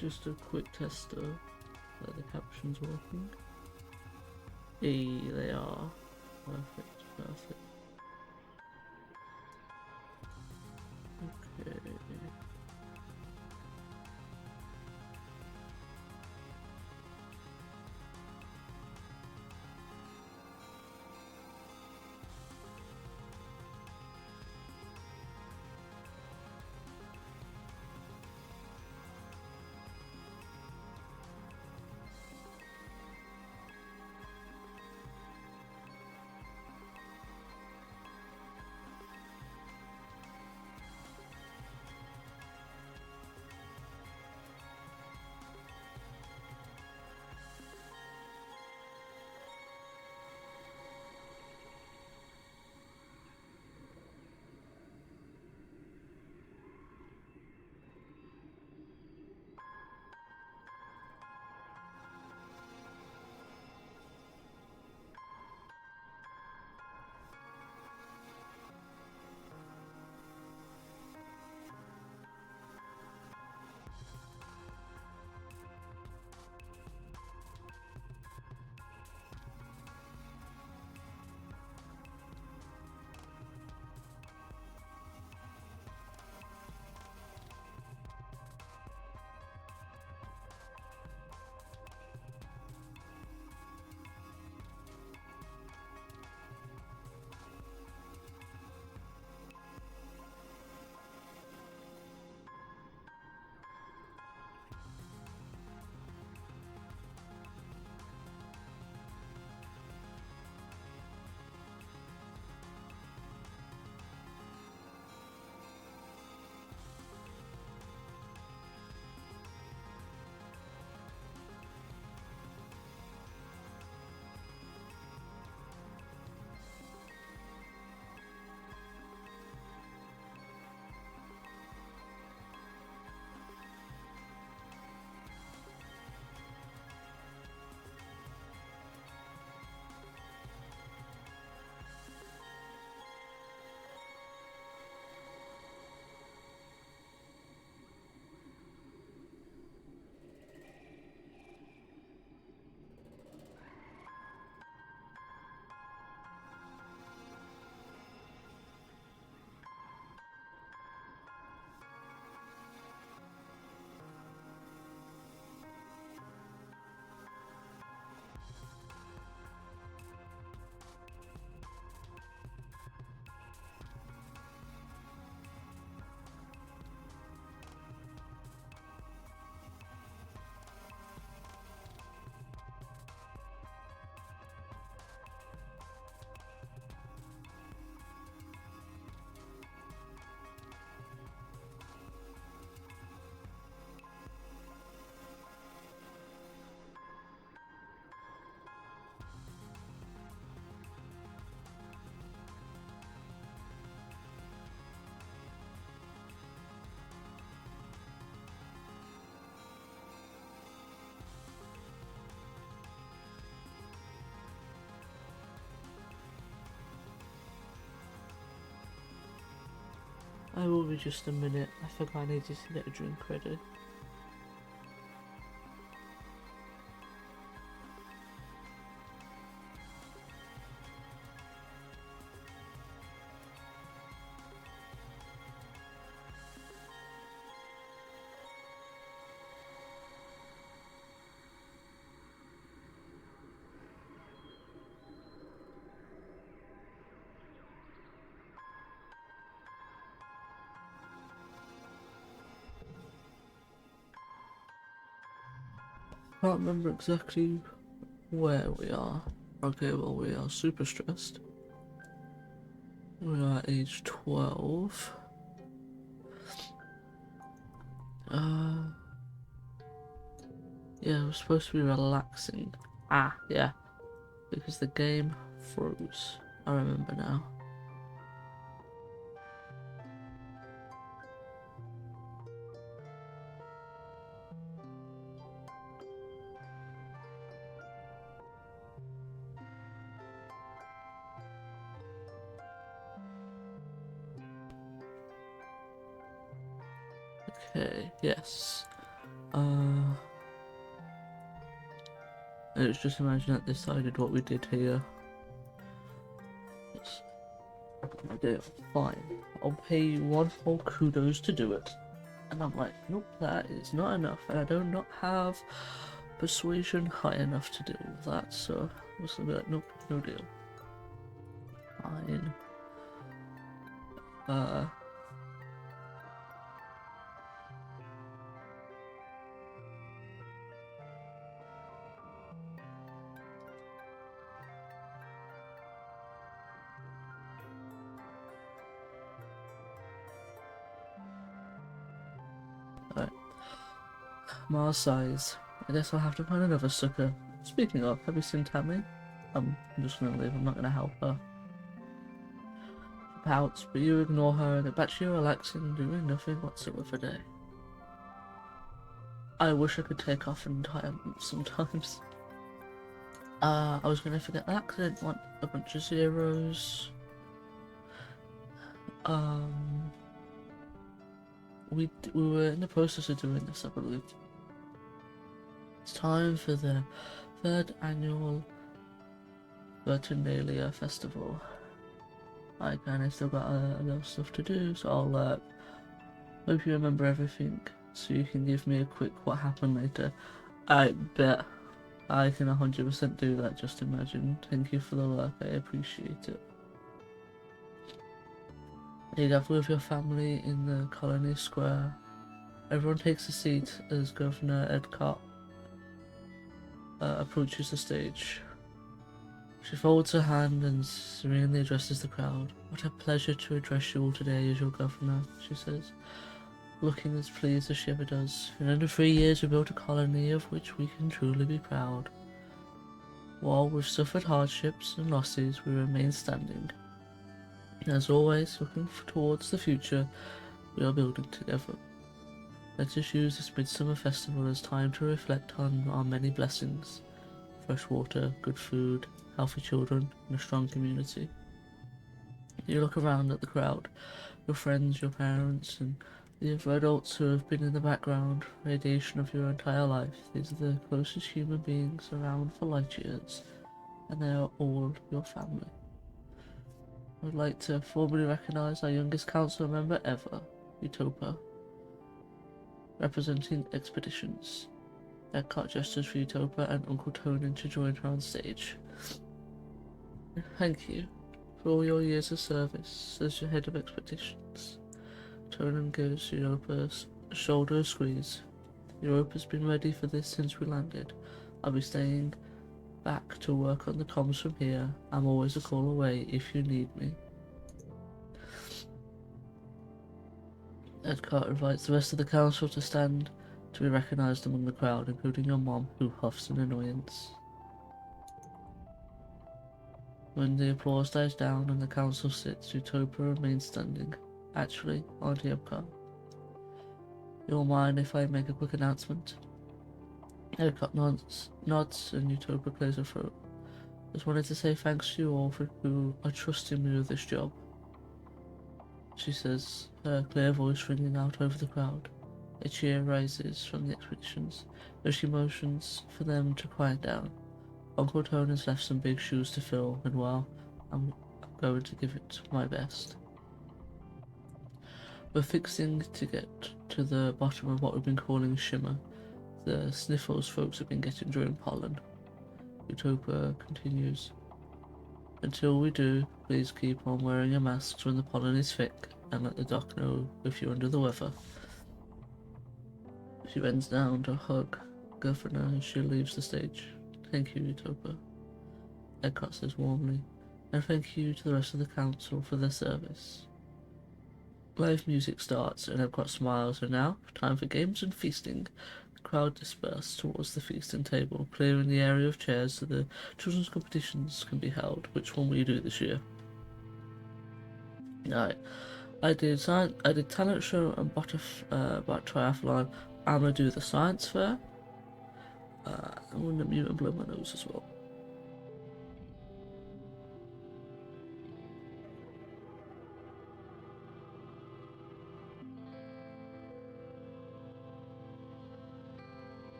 Just a quick tester that the caption's working. Hey, they are. Perfect, perfect. Okay. I will be just a minute. I think I needed to get a drink ready. Can't remember exactly where we are. Okay, well, we are super stressed. We are age 12. Yeah, we're supposed to be relaxing. Ah, yeah. Because the game froze. I remember now. Okay, yes. Let's just imagine that decided what we did here. Okay, fine. I'll pay you one whole kudos to do it. And I'm like, nope, that is not enough, and I do not have persuasion high enough to deal with that, so I was gonna be like, nope, no deal. Fine. Alright. Mars size. I guess I'll have to find another sucker. Speaking of, have you seen Tammy? I'm just gonna leave, I'm not gonna help her. She pouts, but you ignore her and get back to you relaxing, doing nothing whatsoever day. I wish I could take off an entire month sometimes. I was gonna forget that because I didn't want a bunch of zeros. We were in the process of doing this, I believe. It's time for the 3rd annual Vertunalia Festival. I kinda still got a little stuff to do, so I'll hope you remember everything, so you can give me a quick what happened later. I bet I can 100% do that, just imagine. Thank you for the work, I appreciate it. You gather with your family in the colony square. Everyone takes a seat as Governor Edcott approaches the stage. She folds her hand and serenely addresses the crowd. What a pleasure to address you all today as your governor, she says, looking as pleased as she ever does. In under 3 years we built a colony of which we can truly be proud. While we've suffered hardships and losses, we remain standing. As always, looking towards the future, we are building together. Let us use this midsummer festival as time to reflect on our many blessings. Fresh water, good food, healthy children, and a strong community. You look around at the crowd, your friends, your parents, and the other adults who have been in the background, radiation of your entire life. These are the closest human beings around for light years, and they are all your family. I would like to formally recognise our youngest council member ever, Utopia, representing Expeditions. Eckhart gestures for Utopia and Uncle Tonin to join her on stage. Thank you for all your years of service as your head of Expeditions. Tonin gives Europa a shoulder squeeze. Europa's been ready for this since we landed. I'll be staying back to work on the comms from here. I'm always a call away if you need me. Edcott invites the rest of the council to stand to be recognised among the crowd, including your mom, who huffs in annoyance. When the applause dies down and the council sits, Utopia remains standing. Actually, Auntie Epcot, you'll mind if I make a quick announcement? Epcot nods and Utopia clears her throat. Just wanted to say thanks to you all for who are trusting me with this job, she says, her clear voice ringing out over the crowd. A cheer rises from the Expeditions, but she motions for them to quiet down. Uncle Tone has left some big shoes to fill, and well, I'm going to give it my best. We're fixing to get to the bottom of what we've been calling shimmer, the sniffles folks have been getting during pollen. Utopia continues. Until we do, please keep on wearing your masks when the pollen is thick, and let the doc know if you're under the weather. She bends down to hug Governor as she leaves the stage. Thank you, Utopia, Eckhart says warmly, and thank you to the rest of the council for their service. Live music starts, and Epcot smiles, and now, time for games and feasting. The crowd disperse towards the feasting table, clearing the area of chairs so the children's competitions can be held. Which one will you do this year? Alright, I did talent show and triathlon. I'm gonna do the science fair. I'm gonna mute and blow my nose as well.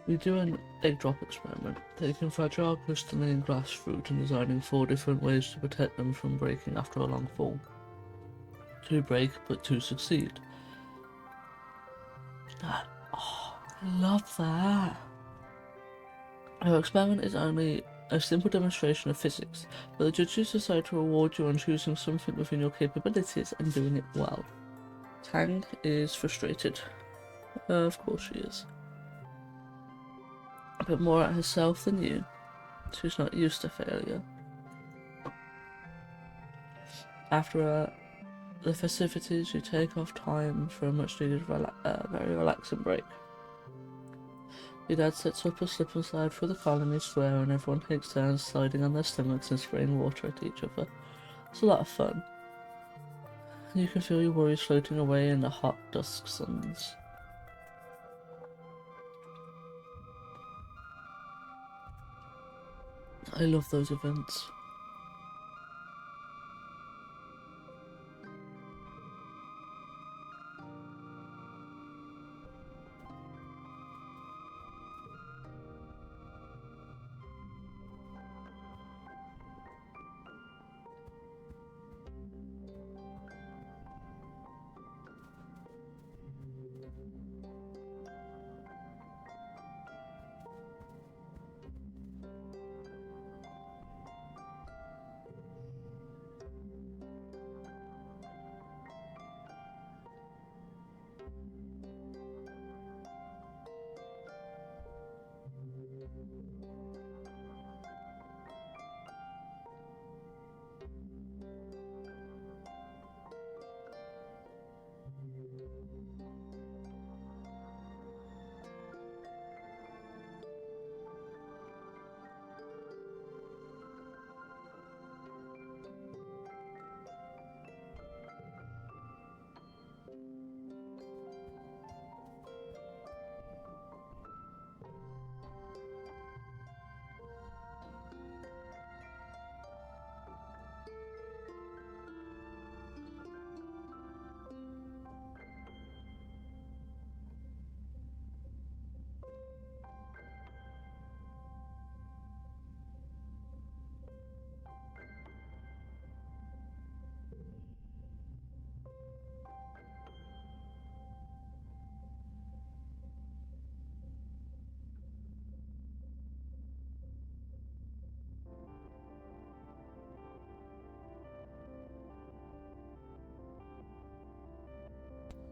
We do an egg drop experiment, taking fragile crystalline glass fruit and designing 4 different ways to protect them from breaking after a long fall. 2 break, but 2 succeed. I love that. Our experiment is only a simple demonstration of physics, but the judges decide to reward you on choosing something within your capabilities and doing it well. Tang is frustrated. Of course she is. But more at herself than you. She's not used to failure. After the festivities, you take off time for a much needed very relaxing break. Your dad sets up a slip and slide through the colony square and everyone takes turns sliding on their stomachs and spraying water at each other. It's a lot of fun. You can feel your worries floating away in the hot dusk suns. I love those events.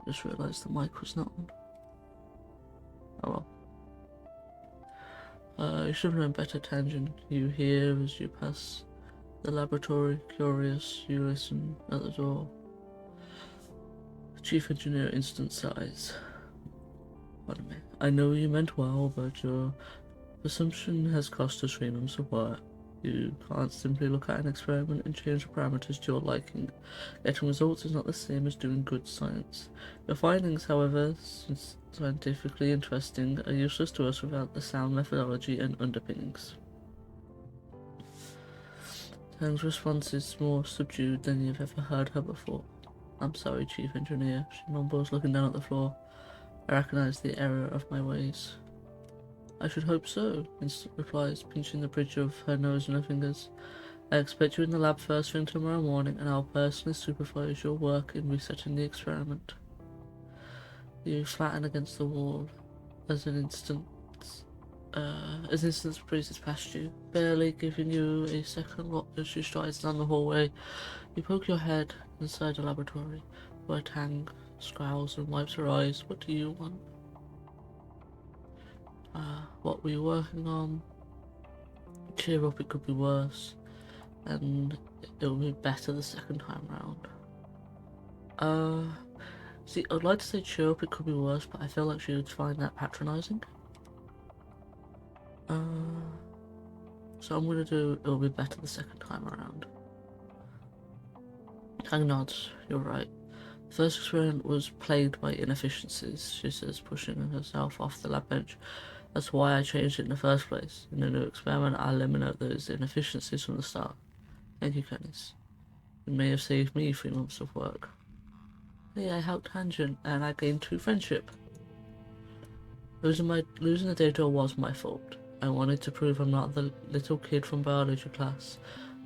Just realised the mic was not on. Oh well. You should have known better, Tangent. You hear as you pass the laboratory. Curious, you listen at the door. The chief engineer instant sighs. Pardon me. I know you meant well, but your assumption has cost us 3 months of work. You can't simply look at an experiment and change the parameters to your liking. Getting results is not the same as doing good science. Your findings, however, since scientifically interesting, are useless to us without the sound methodology and underpinnings. Tang's response is more subdued than you've ever heard her before. I'm sorry, Chief Engineer, she mumbles, looking down at the floor. I recognize the error of my ways. I should hope so, Instant replies, pinching the bridge of her nose and her fingers. I expect you in the lab first thing tomorrow morning, and I'll personally supervise your work in resetting the experiment. You flatten against the wall as Instant breezes past you, barely giving you a second look as she strides down the hallway. You poke your head inside the laboratory, where Tang scowls and wipes her eyes. What do you want? What were you working on? Cheer up, it could be worse, and it will be better the second time round. See, I'd like to say cheer up, it could be worse, but I feel like she would find that patronising. So I'm gonna do it will be better the second time around. Tang nods, you're right. The first experiment was plagued by inefficiencies, she says, pushing herself off the lab bench. That's why I changed it in the first place. In the new experiment, I'll eliminate those inefficiencies from the start. Thank you, Canis. It may have saved me 3 months of work. Hey, I helped Tangent, and I gained 2 friendship. Losing the data was my fault. I wanted to prove I'm not the little kid from biology class,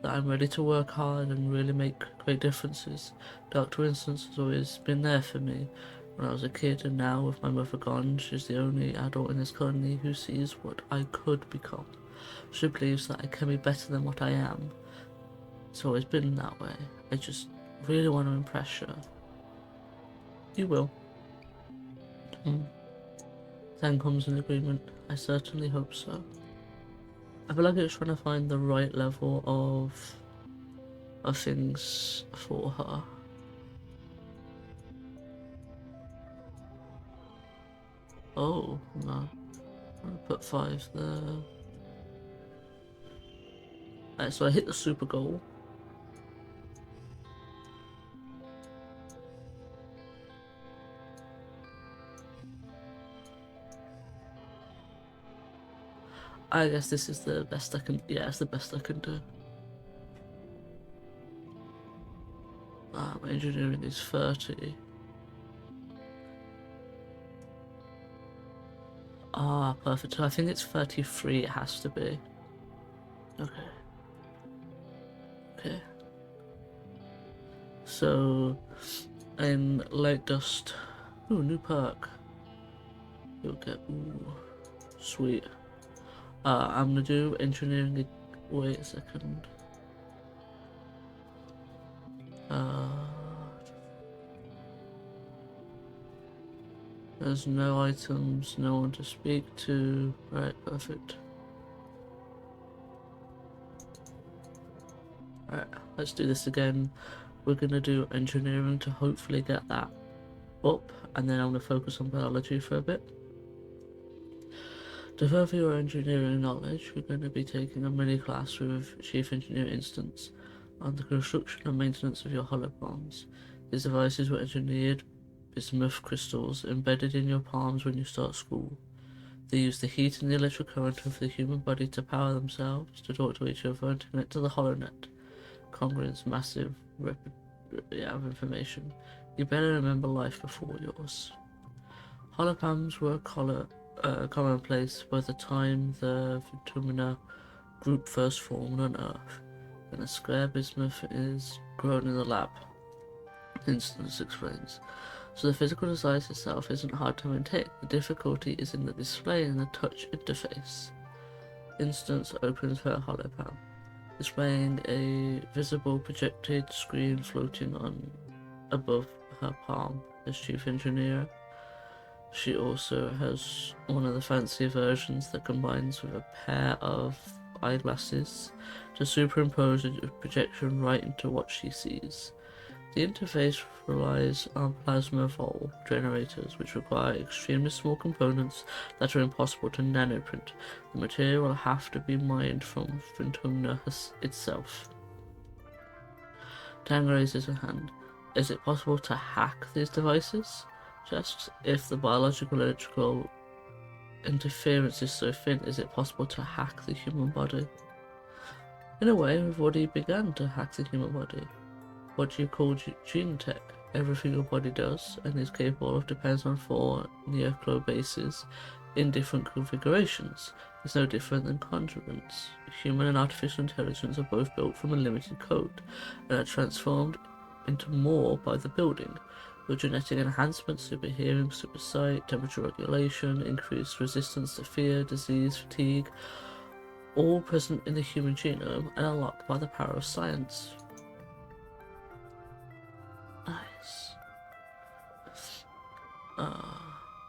that I'm ready to work hard and really make great differences. Dr. Winston's has always been there for me when I was a kid, and now with my mother gone, she's the only adult in this colony who sees what I could become. She believes that I can be better than what I am. It's always been that way. I just really want to impress her. You will. Then comes an agreement. I certainly hope so. I feel like it's trying to find the right level of things for her. Oh, no. I'm gonna put 5 there. Alright, so I hit the super goal. I guess this is the best I can, yeah, it's the best I can do. My engineering is 30. Ah, perfect. So I think it's 33 it has to be. Okay. Okay. So, in Lake Dust, ooh, new perk. You'll get, ooh, sweet. I'm gonna do engineering. Wait a second. There's no items, no one to speak to. Right, perfect. Alright, let's do this again. We're gonna do engineering to hopefully get that up, and then I'm gonna focus on biology for a bit. To further your engineering knowledge, we're going to be taking a mini class with Chief Engineer Instance on the construction and maintenance of your holopalms. These devices were engineered bismuth crystals embedded in your palms when you start school. They use the heat and the electric current of the human body to power themselves, to talk to each other, and to connect to the HoloNet. Congruence, massive of information. You better remember life before yours. Holopalms were commonplace by the time the Vitumina group first formed on Earth, and a square bismuth is grown in the lab, Instance explains. So the physical device itself isn't hard to maintain. The difficulty is in the display and the touch interface. Instance opens her holopalm, displaying a visible projected screen floating on above her palm. As chief engineer, she also has one of the fancy versions that combines with a pair of eyeglasses to superimpose a projection right into what she sees. The interface relies on plasma vol generators, which require extremely small components that are impossible to nanoprint. The material will have to be mined from Ventumna itself. Tang raises her hand. Is it possible to hack these devices? She asks if the biological electrical interference is so thin, is it possible to hack the human body? In a way, we've already begun to hack the human body. What you call gene tech. Everything your body does and is capable of depends on 4 nuclear bases in different configurations. It's no different than conjurants. Human and artificial intelligence are both built from a limited code and are transformed into more by the building. With genetic enhancements, super hearing, super sight, temperature regulation, increased resistance to fear, disease, fatigue, all present in the human genome and unlocked by the power of science. Nice.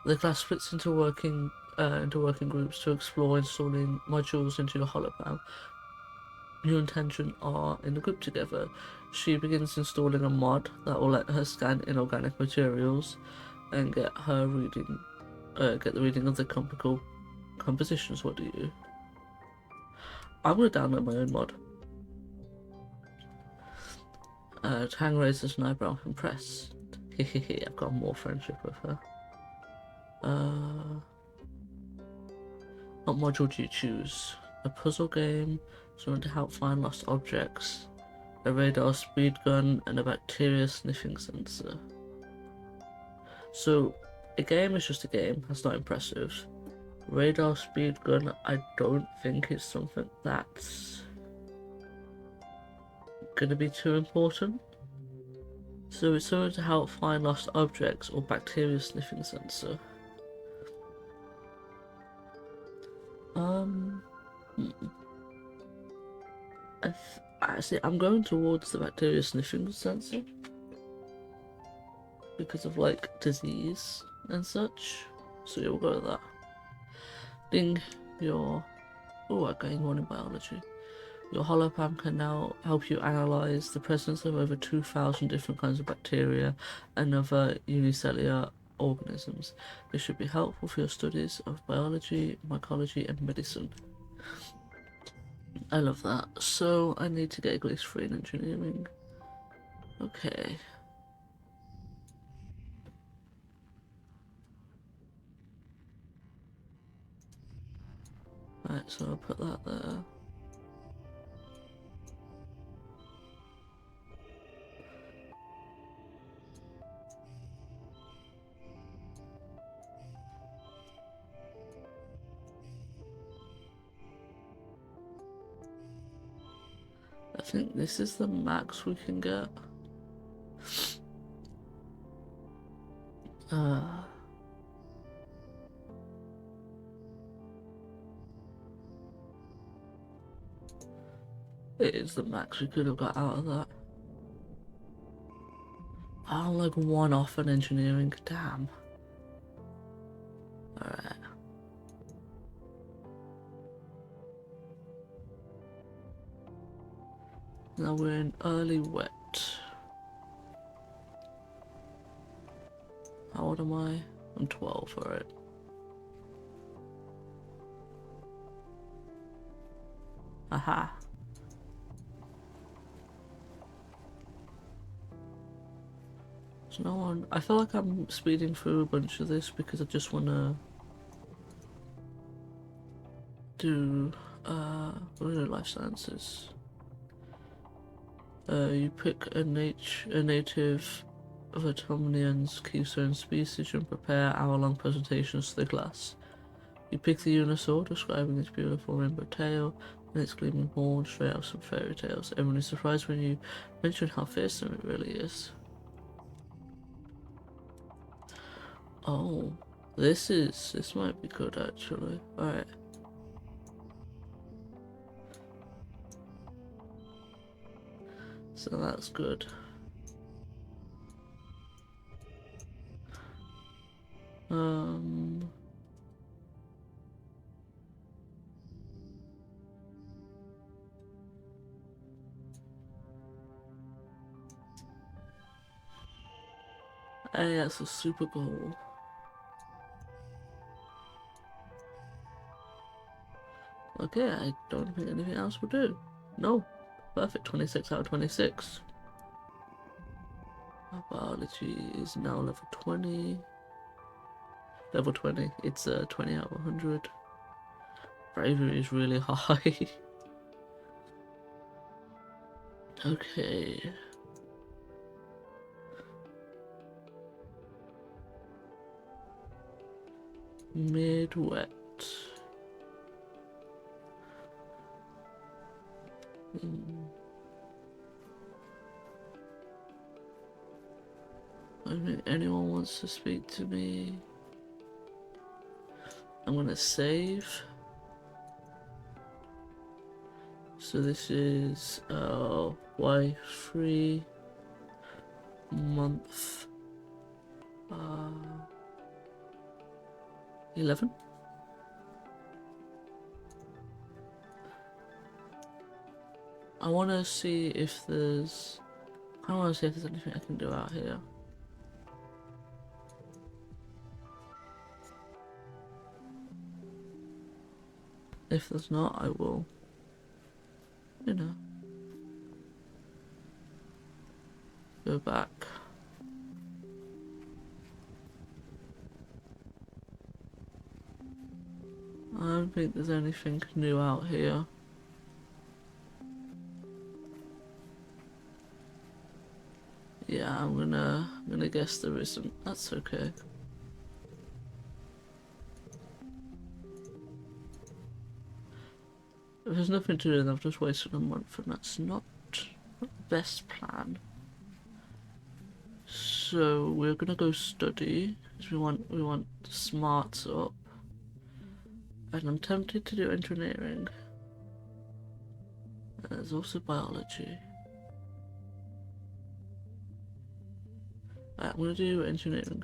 The class splits into working groups to explore installing modules into your holopalm. You and Tangent are in a group together. She begins installing a mod that will let her scan inorganic materials and get the reading of the chemical compositions. What do you? I'm gonna download my own mod. Tang raises an eyebrow, impressed. Hehehe, I've got more friendship with her. What module do you choose? A puzzle game, something to help find lost objects, a radar speed gun, and a bacteria sniffing sensor. So, a game is just a game, that's not impressive. Radar speed gun, I don't think it's something that's gonna be too important. So it's something to help find lost objects or bacteria sniffing sensor. Hmm. Actually, I'm going towards the bacteria sniffing sensor because of like disease and such. So yeah, we'll go with that. Ding, your I gained one in biology. Your holopam can now help you analyze the presence of over 2,000 different kinds of bacteria and other unicellular organisms. This should be helpful for your studies of biology, mycology, and medicine. I love that. So I need to get a glitch free in engineering. Okay. Right, so I'll put that there. I think this is the max we can get. It is the max we could have got out of that. I don't like one off in engineering, damn. Alright. Now we're in early wet. How old am I? I'm 12, alright. Aha. So no one. I feel like I'm speeding through a bunch of this because I just want to do what are the life sciences? You pick a native of a Tomnian's keystone species and prepare hour-long presentations to the class. You pick the unisaur, describing its beautiful rainbow tail and its gleaming horn straight out of some fairy tales. Everyone is surprised when you mention how fearsome it really is. Oh, this might be good actually. Alright. So that's good. Hey, that's a super goal. Okay, I don't think anything else will do. No. Perfect, 26 out of 26. My biology is now level 20. Level 20. It's 20 out of 100. Bravery is really high. Okay. Mid-wet. I don't think anyone wants to speak to me. I'm gonna save. So this is Y3 month 11. I want to see if there's. I want to see if there's anything I can do out here. If there's not, I will. You know. Go back. I don't think there's anything new out here. Yeah, I'm gonna guess there isn't. That's okay. there's nothing to do, I've just wasted a month, and that's not the best plan. So we're gonna go study, because we want smarts up. And I'm tempted to do engineering. And there's also biology. I'm gonna do engineering.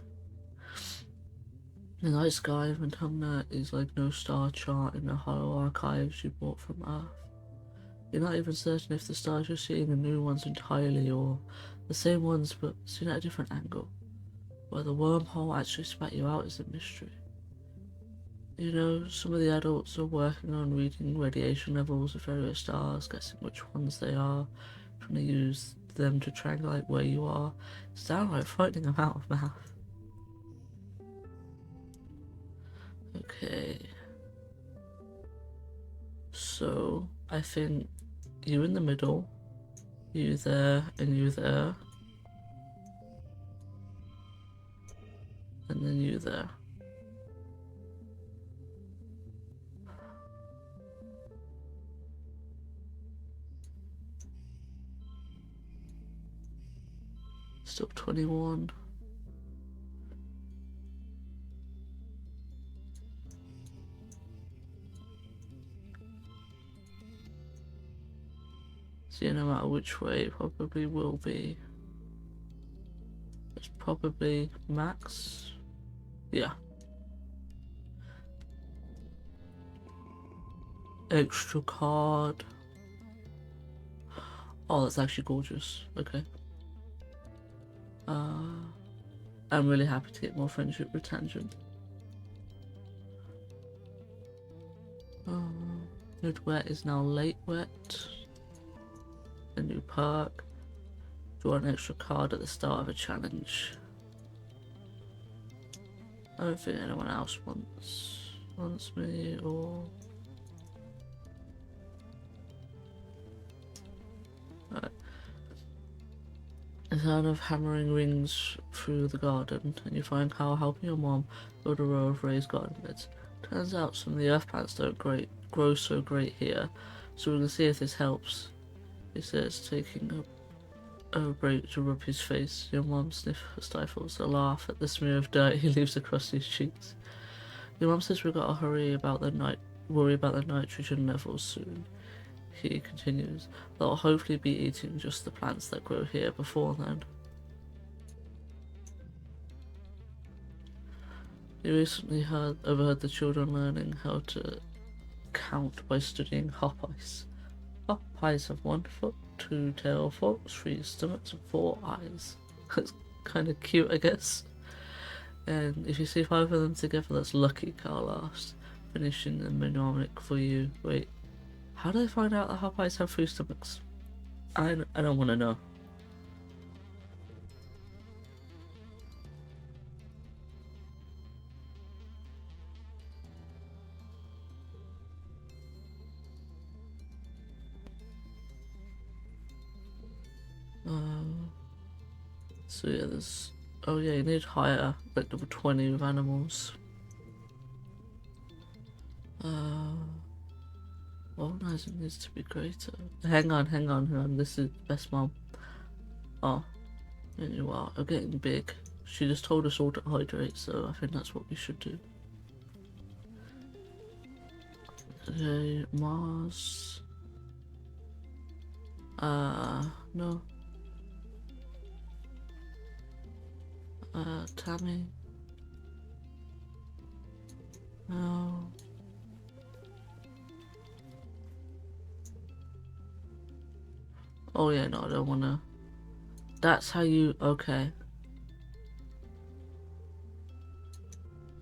The night sky of Antumna is like no star chart in the hollow archives you bought from Earth. You're not even certain if the stars you're seeing are new ones entirely or the same ones but seen at a different angle. Where the wormhole actually spat you out is a mystery. You know, some of the adults are working on reading radiation levels of various stars, guessing which ones they are, trying to use them to triangulate where you are. It's downright frightening amount of math. Okay. So, I think you in the middle, you there, and you there. And then you there. Still 21. So no matter which way it probably will be. It's probably max. Yeah. Extra card. Oh, that's actually gorgeous. Okay. I'm really happy to get more friendship with Tangent. Mid wet is now late wet. A new perk. Draw an extra card at the start of a challenge. I don't think anyone else wants me or... Right. The sound of hammering rings through the garden, and you find Carl helping your mom build a row of raised garden beds. Turns out some of the earth plants don't grow so great here, so we're gonna see if this helps. He says, taking a break to rub his face. Your mom stifles a laugh at the smear of dirt he leaves across his cheeks. Your mom says we gotta worry about the nitrogen levels soon. He continues, they'll hopefully be eating just the plants that grow here before then. You recently overheard the children learning how to count by studying hop-eyes. Hop-eyes have 1 foot, 2 tail forks, 3 stomachs, and 4 eyes. That's kind of cute, I guess. And if you see 5 of them together, that's lucky, Carl asked, finishing the mnemonic for you. Wait. How do they find out that hop-eyes have 3 stomachs? I don't want to know. So yeah, there's... Oh yeah, you need higher, like level 20 with animals. Organizing needs to be greater. Hang on. This is best mom. Oh, there you are. I'm getting big. She just told us all to hydrate, so I think that's what we should do. Okay, Mars. No. Tammy. No. Oh yeah, no, I don't wanna. That's how you, okay.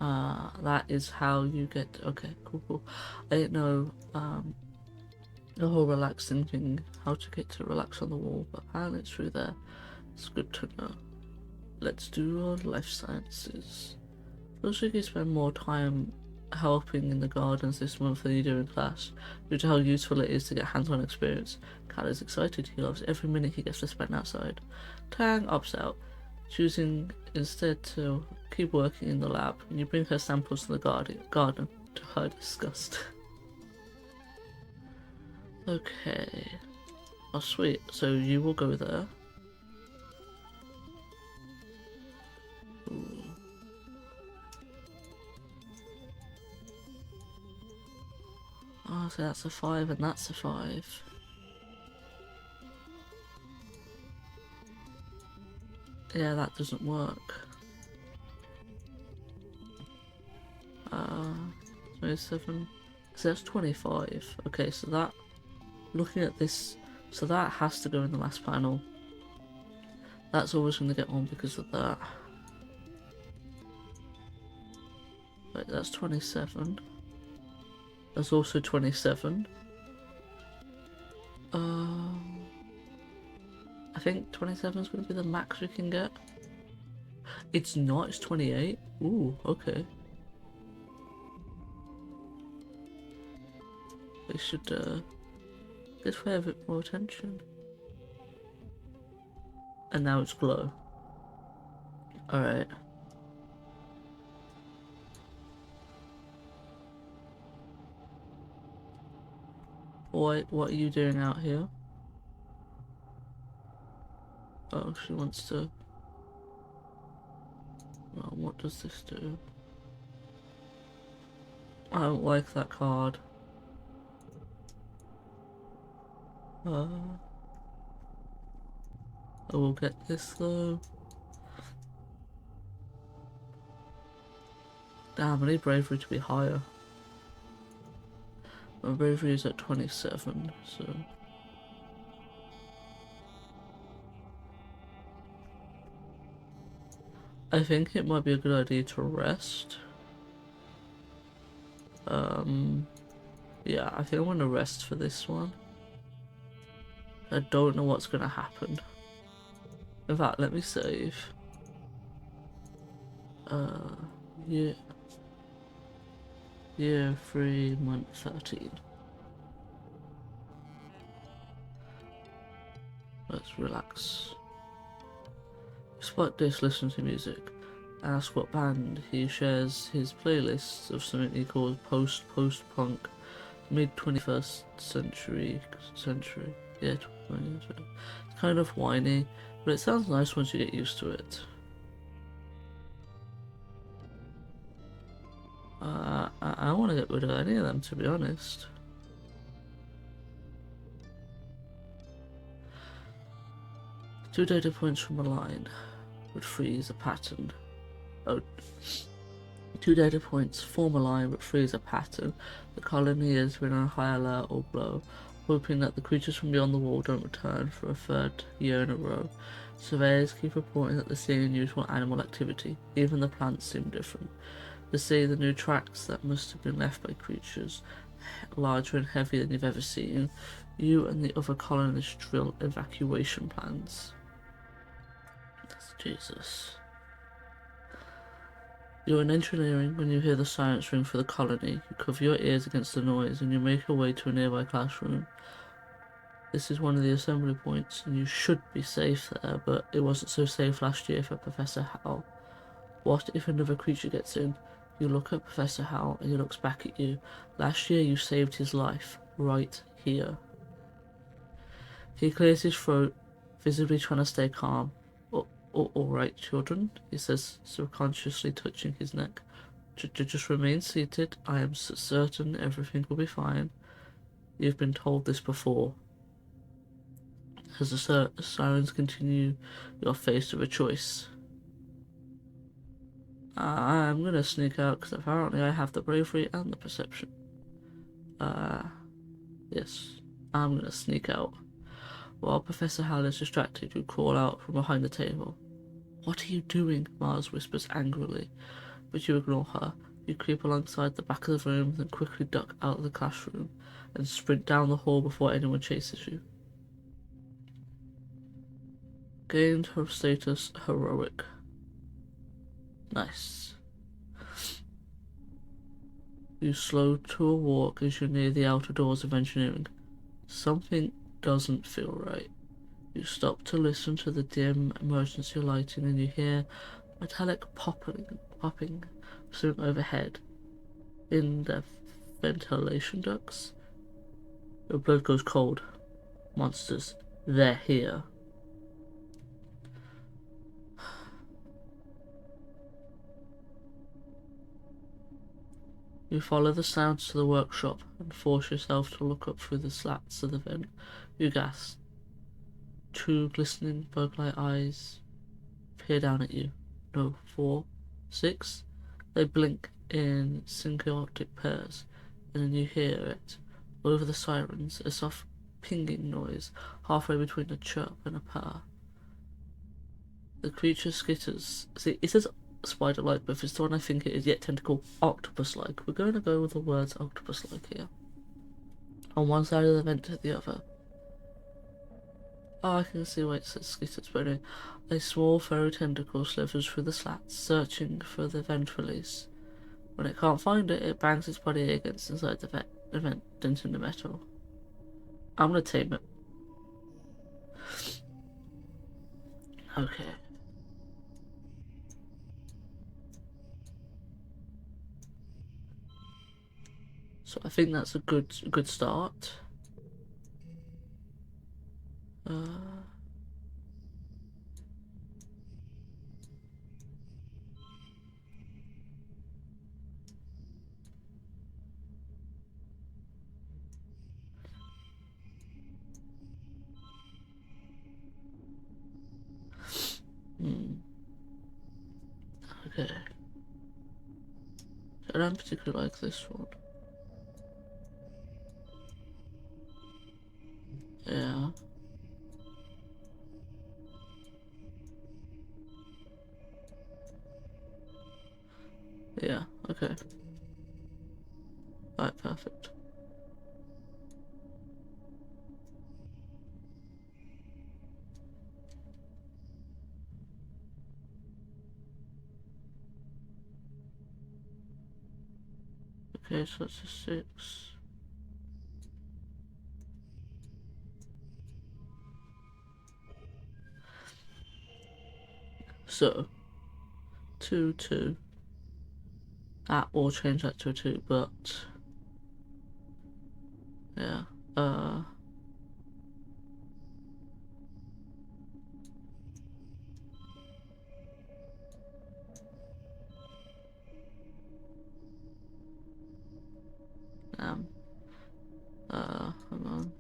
That is how you get, okay, cool. I didn't know, the whole relaxing thing, how to get to relax on the wall, but apparently it's through there. It's good to know. Let's do our life sciences. Feels like you spend more time helping in the gardens this month than you do in class, due to how useful it is to get hands-on experience. Cal is excited. He loves every minute he gets to spend outside. Tang opts out, choosing instead to keep working in the lab, and you bring her samples to the garden to her disgust. Okay. Oh, sweet. So you will go there. Ooh. Oh, so that's a 5 and that's a 5. Yeah, that doesn't work. 27. So that's 25. Okay, so that, looking at this, so that has to go in the last panel. That's always going to get on because of that. Wait, that's 27. That's also 27. I think 27 is going to be the max we can get. It's not, it's 28. Ooh, okay. We should give her a bit more attention. And now it's glow. Alright. What are you doing out here? Oh, she wants to... Well, what does this do? I don't like that card. I will get this though. Damn, I need bravery to be higher. My bravery is at 27, so... I think it might be a good idea to rest. Yeah, I think I'm gonna rest for this one. I don't know what's gonna happen. In fact, let me save. Yeah. Year 3, month 13. Let's relax. Despite this, listen to music. Ask what band. He shares his playlists of something he calls post-punk, mid-21st century. Yeah, 20th. It's kind of whiny, but it sounds nice once you get used to it. I want to get rid of any of them, to be honest. Two data points from a line would freeze a pattern. Oh, two data points form a line but freeze a pattern. The colony has been on a high alert or glow, hoping that the creatures from beyond the wall don't return for a third year in a row. Surveyors keep reporting that they're seeing unusual animal activity. Even the plants seem different. They say the new tracks that must have been left by creatures larger and heavier than you've ever seen. You and the other colonists drill evacuation plans. Jesus. You're in engineering when you hear the sirens ring for the colony. You cover your ears against the noise and you make your way to a nearby classroom. This is one of the assembly points and you should be safe there, but it wasn't so safe last year for Professor Howell. What if another creature gets in? You look at Professor Howell and he looks back at you. Last year you saved his life, right here. He clears his throat, visibly trying to stay calm. All right, children, he says, subconsciously touching his neck. Just remain seated. I am certain everything will be fine. You've been told this before. As the sirens continue, you're faced with a choice. I'm gonna sneak out because apparently I have the bravery and the perception. Yes, I'm gonna sneak out. While Professor Howell is distracted, you crawl out from behind the table. What are you doing? Mars whispers angrily, but you ignore her. You creep alongside the back of the room, then quickly duck out of the classroom and sprint down the hall before anyone chases you. Gained her status heroic. Nice. You slow to a walk as you near the outer doors of engineering. Something doesn't feel right. You stop to listen to the dim emergency lighting and you hear metallic popping soon overhead in the ventilation ducts. Your blood goes cold. Monsters. They're here. You follow the sounds to the workshop and force yourself to look up through the slats of the vent. You gasp. Two glistening bug-like eyes peer down at you. No, 4, 6. They blink in syncoptic pairs, and then you hear it over the sirens, a soft pinging noise halfway between a chirp and a purr. The creature skitters. See, it says spider-like, but if it's the one I think it is, yet tentacle, octopus-like. We're going to go with the words octopus-like here. On one side of the vent to the other. Oh, I can see why it says skitters, but anyway. A small furry tentacle slithers through the slats, searching for the vent release. When it can't find it, it bangs its body against inside the vent, denting the metal. I'm gonna tame it. Okay. So I think that's a good start. Okay. I don't particularly like this one. Yeah. Yeah, okay. Alright, perfect. Okay, so that's a 6. So 2, 2. That will change that to a 2, but yeah. Hang on.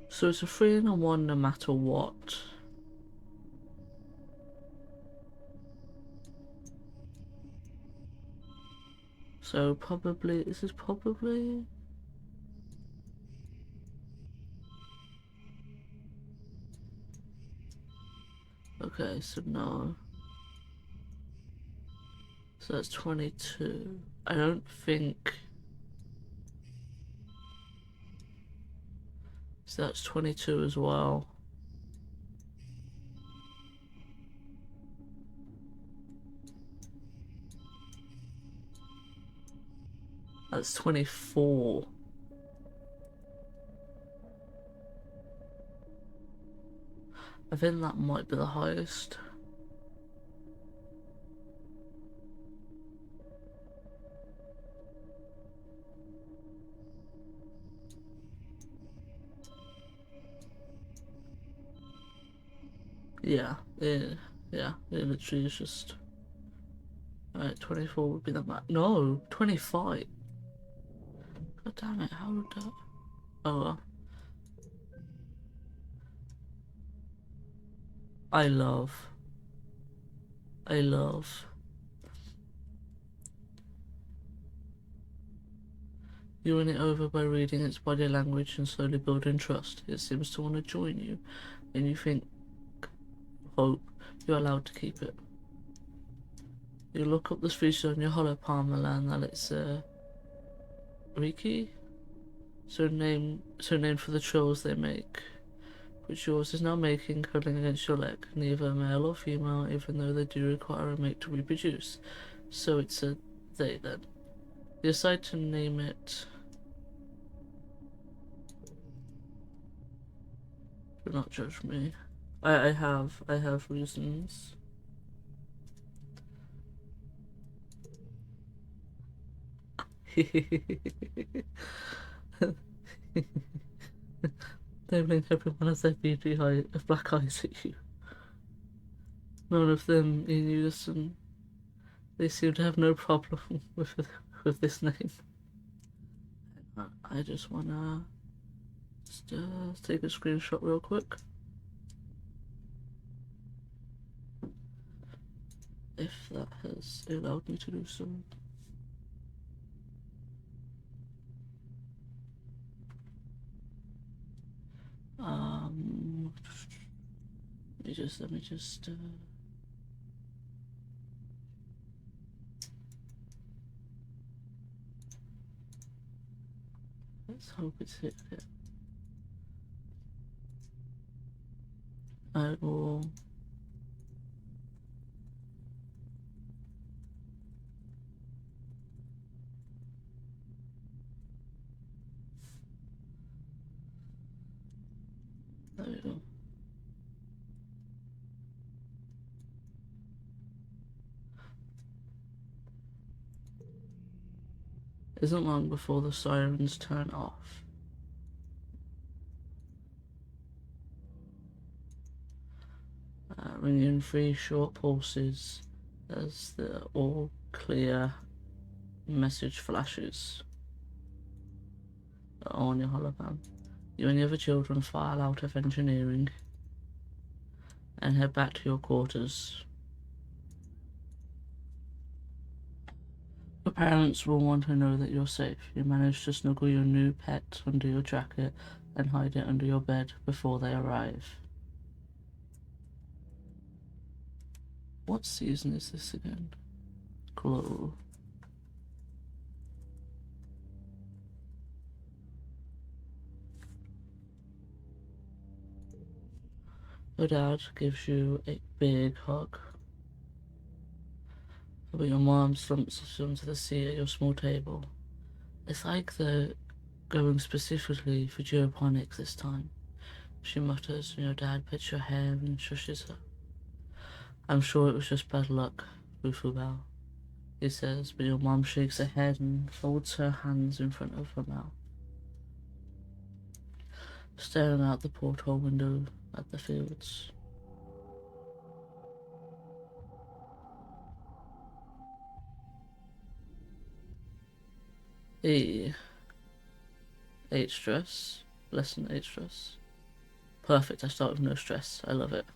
So it's a 3 and a 1 no matter what. So probably, this is probably... Okay, so no. So that's 22. I don't think... So that's 22 as well. That's 24. I think that might be the highest. Yeah, it literally is just... Alright, 24 would be the max. No, 25. God damn it, how would that... Oh well. I love. You win it over by reading its body language and slowly building trust. It seems to want to join you, and you think, hope, you're allowed to keep it. You look up the species on your hollow palm and learn that it's Riki? So named for the trills they make, which yours is now making, cuddling against your leg. Neither male or female, even though they do require a mate to reproduce. So it's a they then. You decide to name it... Do not judge me. I have reasons. They blink everyone as their beady eye of black eyes at you. None of them in unison. They seem to have no problem with this name. I just wanna take a screenshot real quick. If that has allowed me to do so. Let me just let's hope it's hit it. I will there we go. Isn't long before the sirens turn off. Ringing in 3 short pulses as the all clear message flashes on your hologram. You and the other children file out of engineering and head back to your quarters. Your parents will want to know that you're safe. You manage to snuggle your new pet under your jacket and hide it under your bed before they arrive. What season is this again? Glow. Your dad gives you a big hug, but your mom slumps onto the seat at your small table. It's like they're going specifically for geoponics this time. She mutters, and your dad pets your hair and shushes her. I'm sure it was just bad luck, Boofubao, he says, but your mom shakes her head and folds her hands in front of her mouth, staring out the porthole window at the fields. E. 8 stress. Less than 8 stress. Perfect, I start with no stress. I love it.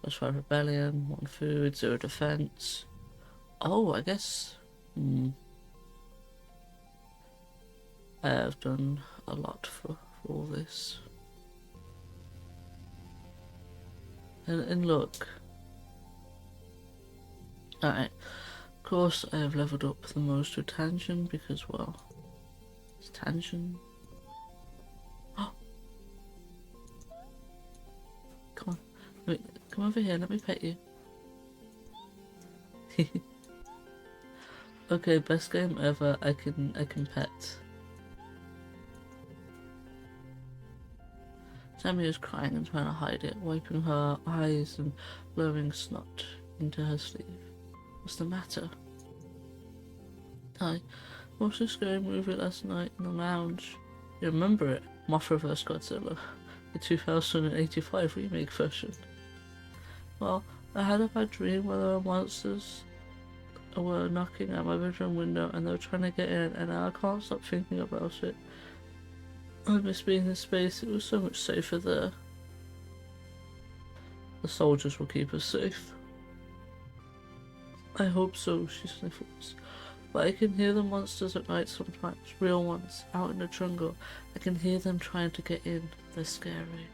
+5 rebellion, 1 food, 0 defense. Oh, I guess... I have done a lot for all this. And look. Alright. Of course, I have leveled up the most with Tangent because, well, it's Tangent. Oh! Come on. Come over here, let me pet you. Okay, best game ever. I can pet. Sammy is crying and trying to hide it, wiping her eyes and blowing snot into her sleeve. What's the matter? I watched a scary movie last night in the lounge. You remember it? Mothra vs. Godzilla, the 2085 remake version. Well, I had a bad dream where there were monsters were knocking at my bedroom window and they were trying to get in, and I can't stop thinking about it. I miss being in space. It was so much safer there. The soldiers will keep us safe. I hope so, she sniffles. But I can hear the monsters at night sometimes, real ones, out in the jungle. I can hear them trying to get in. They're scary.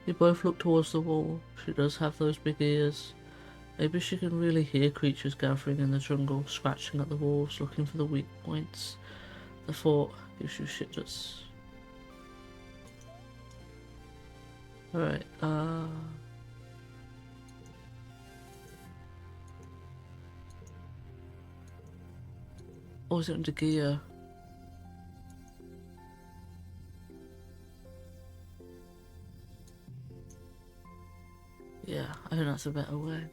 We both look towards the wall. She does have those big ears. Maybe she can really hear creatures gathering in the jungle, scratching at the walls, looking for the weak points. The thought gives you shitters. Alright, or is it under gear? Yeah, I think that's a better way.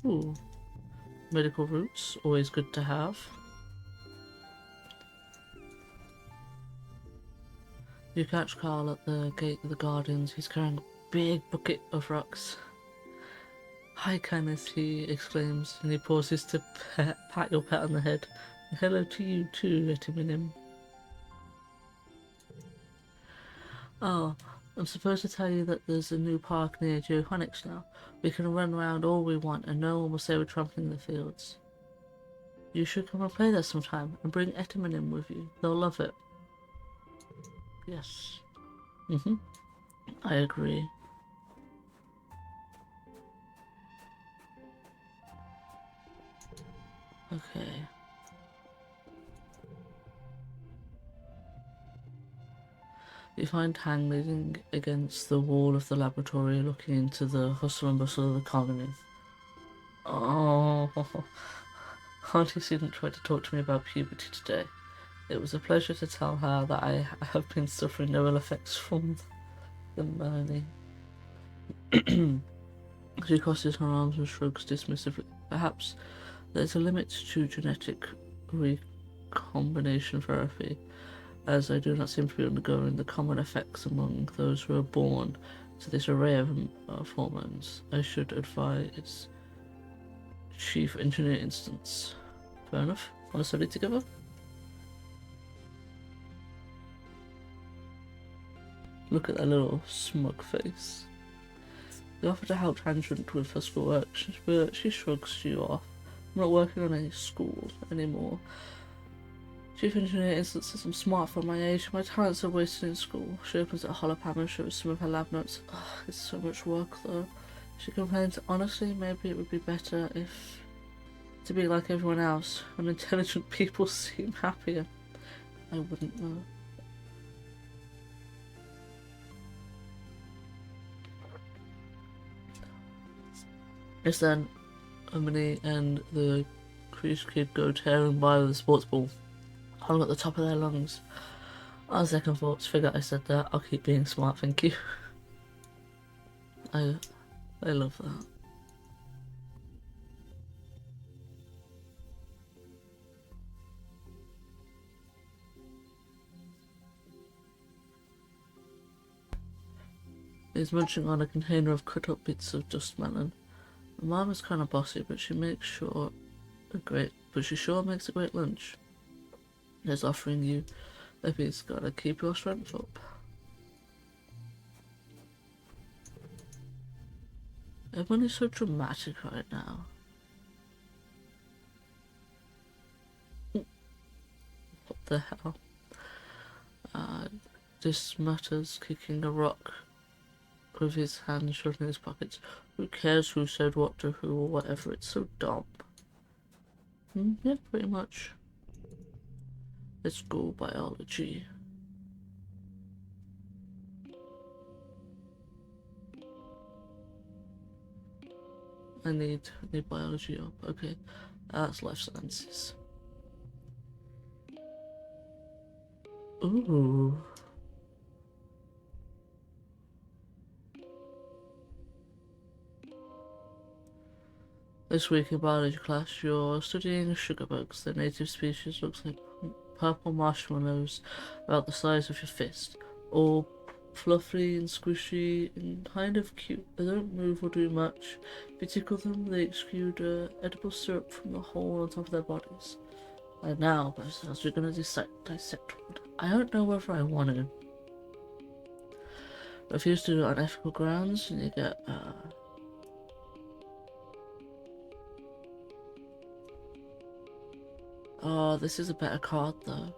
Ooh. Medical roots, always good to have. You catch Carl at the gate of the Guardians. He's carrying a big bucket of rocks. "Hi, Canis," he exclaims, and he pauses to pat your pet on the head. "Hello to you too, Etiminim." "Oh, I'm supposed to tell you that there's a new park near Geophonics now. We can run around all we want and no one will say we're trampling the fields. You should come and play there sometime and bring Etiminim with you. They'll love it." "Yes." I agree. Okay. You find Hang leaning against the wall of the laboratory, looking into the hustle and bustle of the colony. "Oh, Auntie didn't try to talk to me about puberty today. It was a pleasure to tell her that I have been suffering no ill effects from the Melanie." She crosses her arms and shrugs dismissively. "Perhaps there's a limit to genetic recombination therapy, as I do not seem to be undergoing the common effects among those who are born to this array of hormones. I should advise Chief Engineer instance." Fair enough. Want to study together? Look at that little smug face. You offer to help Tangent with her schoolwork, but she shrugs you off. "I'm not working on any school anymore. Chief Engineer instance says I'm smart for my age. My talents are wasted in school." She opens a holopam and shows some of her lab notes. "Ugh, it's so much work though." She complains, "Honestly, maybe it would be better if to be like everyone else, when intelligent people seem happier." I wouldn't know. It's then Omni and the Cruise Kid go tearing by with a sports ball hung at the top of their lungs. On second thoughts, figure I said that. I'll keep being smart, thank you. I love that. He's munching on a container of cut up bits of dust melon. Mom is kind of bossy, but she sure makes a great lunch. He's offering you a piece. Gotta keep your strength up. Everyone is so dramatic right now. What the hell? This mutters, kicking a rock with his hand shoved in his pockets. Who cares who said what to who or whatever? It's so dumb. Yeah, pretty much. Let's go biology. I need biology up. Okay, that's life sciences. Ooh. This week in biology class, you're studying sugar bugs. The native species looks like purple marshmallows about the size of your fist, all fluffy and squishy and kind of cute. They don't move or do much. If you tickle them, they exude edible syrup from the hole on top of their bodies. And now, as we're gonna dissect one. I don't know whether I want to. Refuse to do it on ethical grounds, and you get oh, this is a better card though.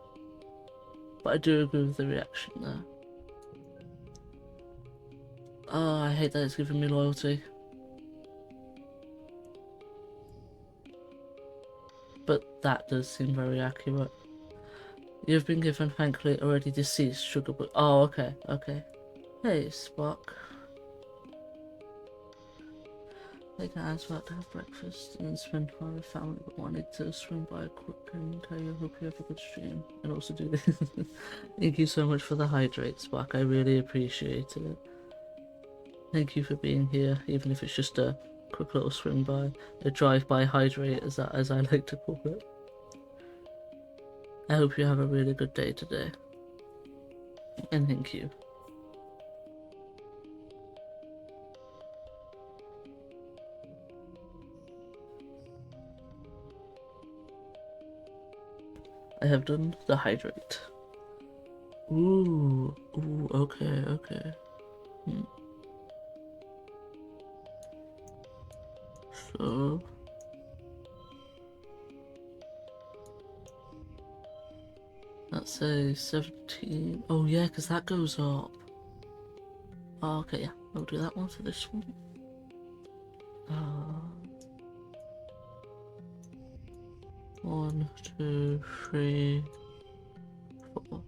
But I do agree with the reaction there. Oh, I hate that it's giving me loyalty. But that does seem very accurate. You've been given, thankfully, already deceased sugar bug. Oh, okay, okay. Hey, Spock. I think I was about to have breakfast and spend time with family, but wanted to swing by quick and tell you I hope you have a good stream. And also do this. Thank you so much for the hydrate, Spock. I really appreciate it. Thank you for being here, even if it's just a quick little swing by, a drive-by hydrate, as I like to call it. I hope you have a really good day today, and thank you. I have done the hydrate. Ooh, okay. So that's a 17. Oh yeah, because that goes up. Oh, okay, yeah, I'll do that one for this one. 1, 2, 3, 4.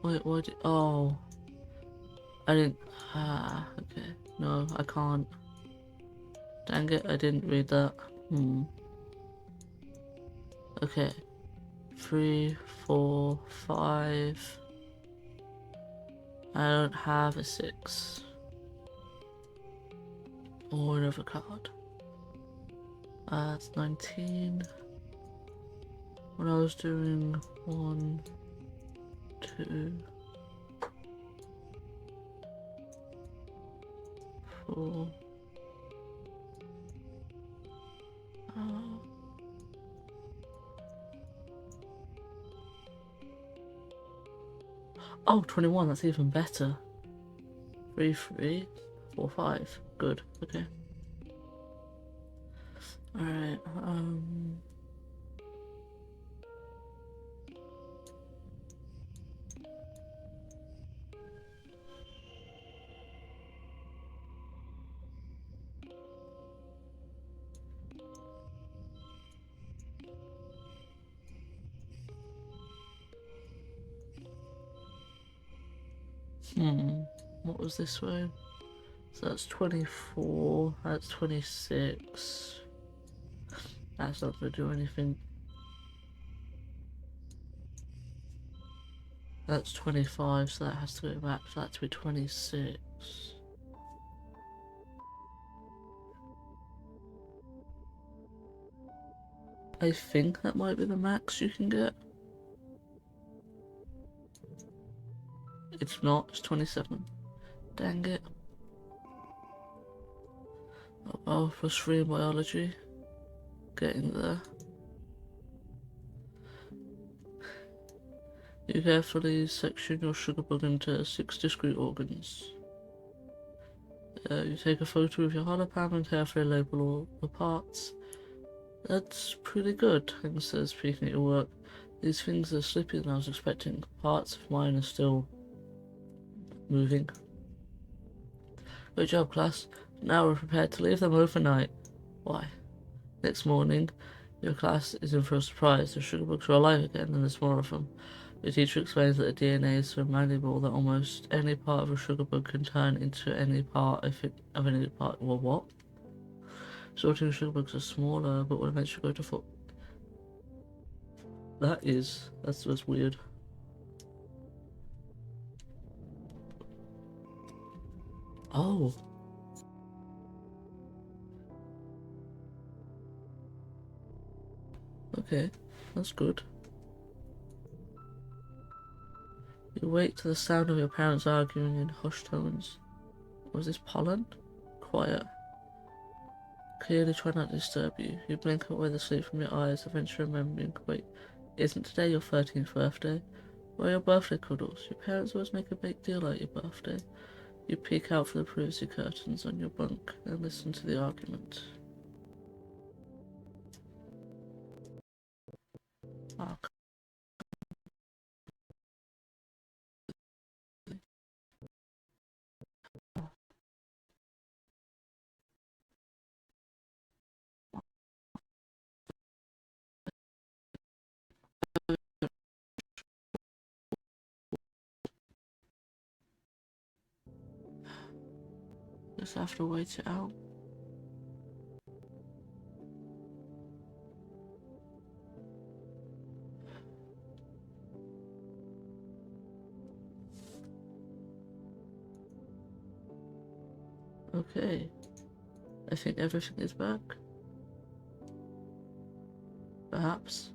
Wait, what? Oh, I didn't. Okay. No, I can't. Dang it, I didn't read that. Okay. 3, 4, 5. I don't have a 6. Or another card. That's 19. When I was doing 1, 2, 4. Oh, 21, that's even better. 3, 3, 4, 5. Good, okay. Alright, what was this way? So that's 24, that's 26. That's not gonna do anything. That's 25, so that has to go back for that to be 26. I think that might be the max you can get. It's not, it's 27. Dang it. Oh, +3 in biology. Getting there. You carefully section your sugar bug into 6 discrete organs. You take a photo of your hologram and carefully label all the parts. That's pretty good, Hank says, peeking at your work. These things are slippier than I was expecting. Parts of mine are still moving. Good job, class. Now we're prepared to leave them overnight. Why? Next morning, your class is in for a surprise. The sugar bugs are alive again, and there's more of them. The teacher explains that the DNA is so malleable that almost any part of a sugar bug can turn into any part of any part. Well, what? Sorting sugar bugs are smaller, but will eventually go to foot. That's weird. Oh. Okay, that's good. You wait to the sound of your parents arguing in hushed tones. Was this pollen? Quiet. Clearly try not to disturb you. You blink away the sleep from your eyes, eventually remembering, wait, isn't today your 13th birthday? Where are your birthday cuddles? Your parents always make a big deal out of your birthday. You peek out through the privacy curtains on your bunk and listen to the argument. Oh, just have to wait it out. Okay. I think everything is back. Perhaps.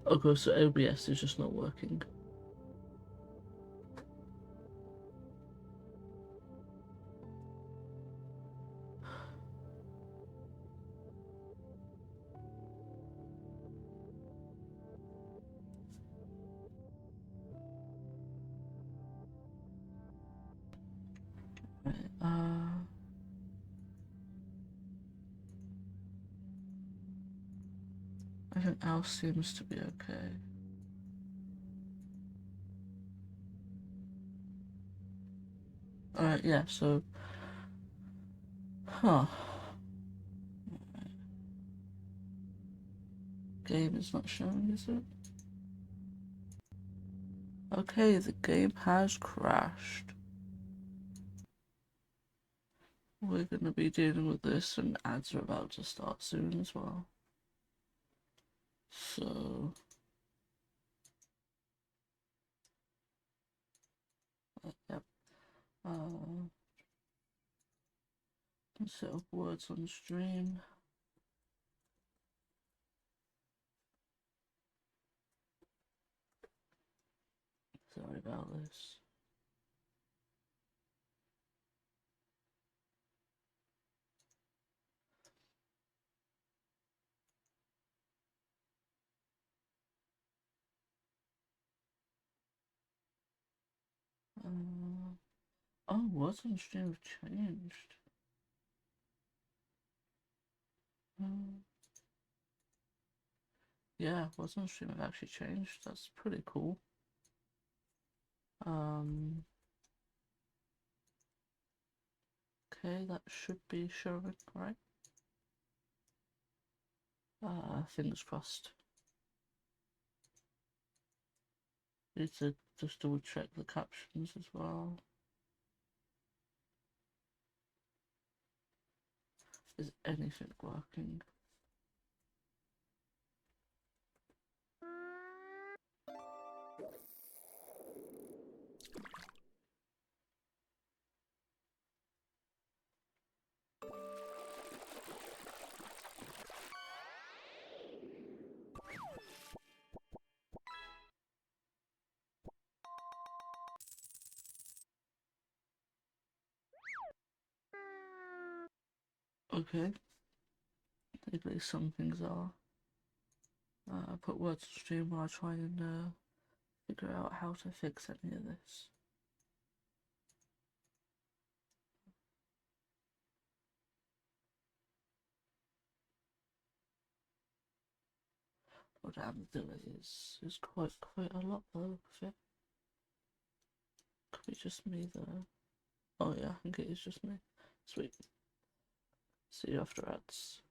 Okay, so OBS is just not working. Right, everything else seems to be okay. Alright, yeah, so... Huh. Game is not showing, is it? Okay, the game has crashed. We're gonna be dealing with this, and ads are about to start soon as well. So... Yep. Set up words on stream. Sorry about this. Oh, words on stream have changed. Yeah, words on stream have actually changed. That's pretty cool. Okay, that should be showing, right? Fingers crossed. Need to just double check the captions as well. Is anything working? Okay. At least some things are. Put words on stream while I try and figure out how to fix any of this. Oh damn, the delay is quite a lot though. Could be just me though. Oh yeah, I think it is just me. Sweet. See you after ads.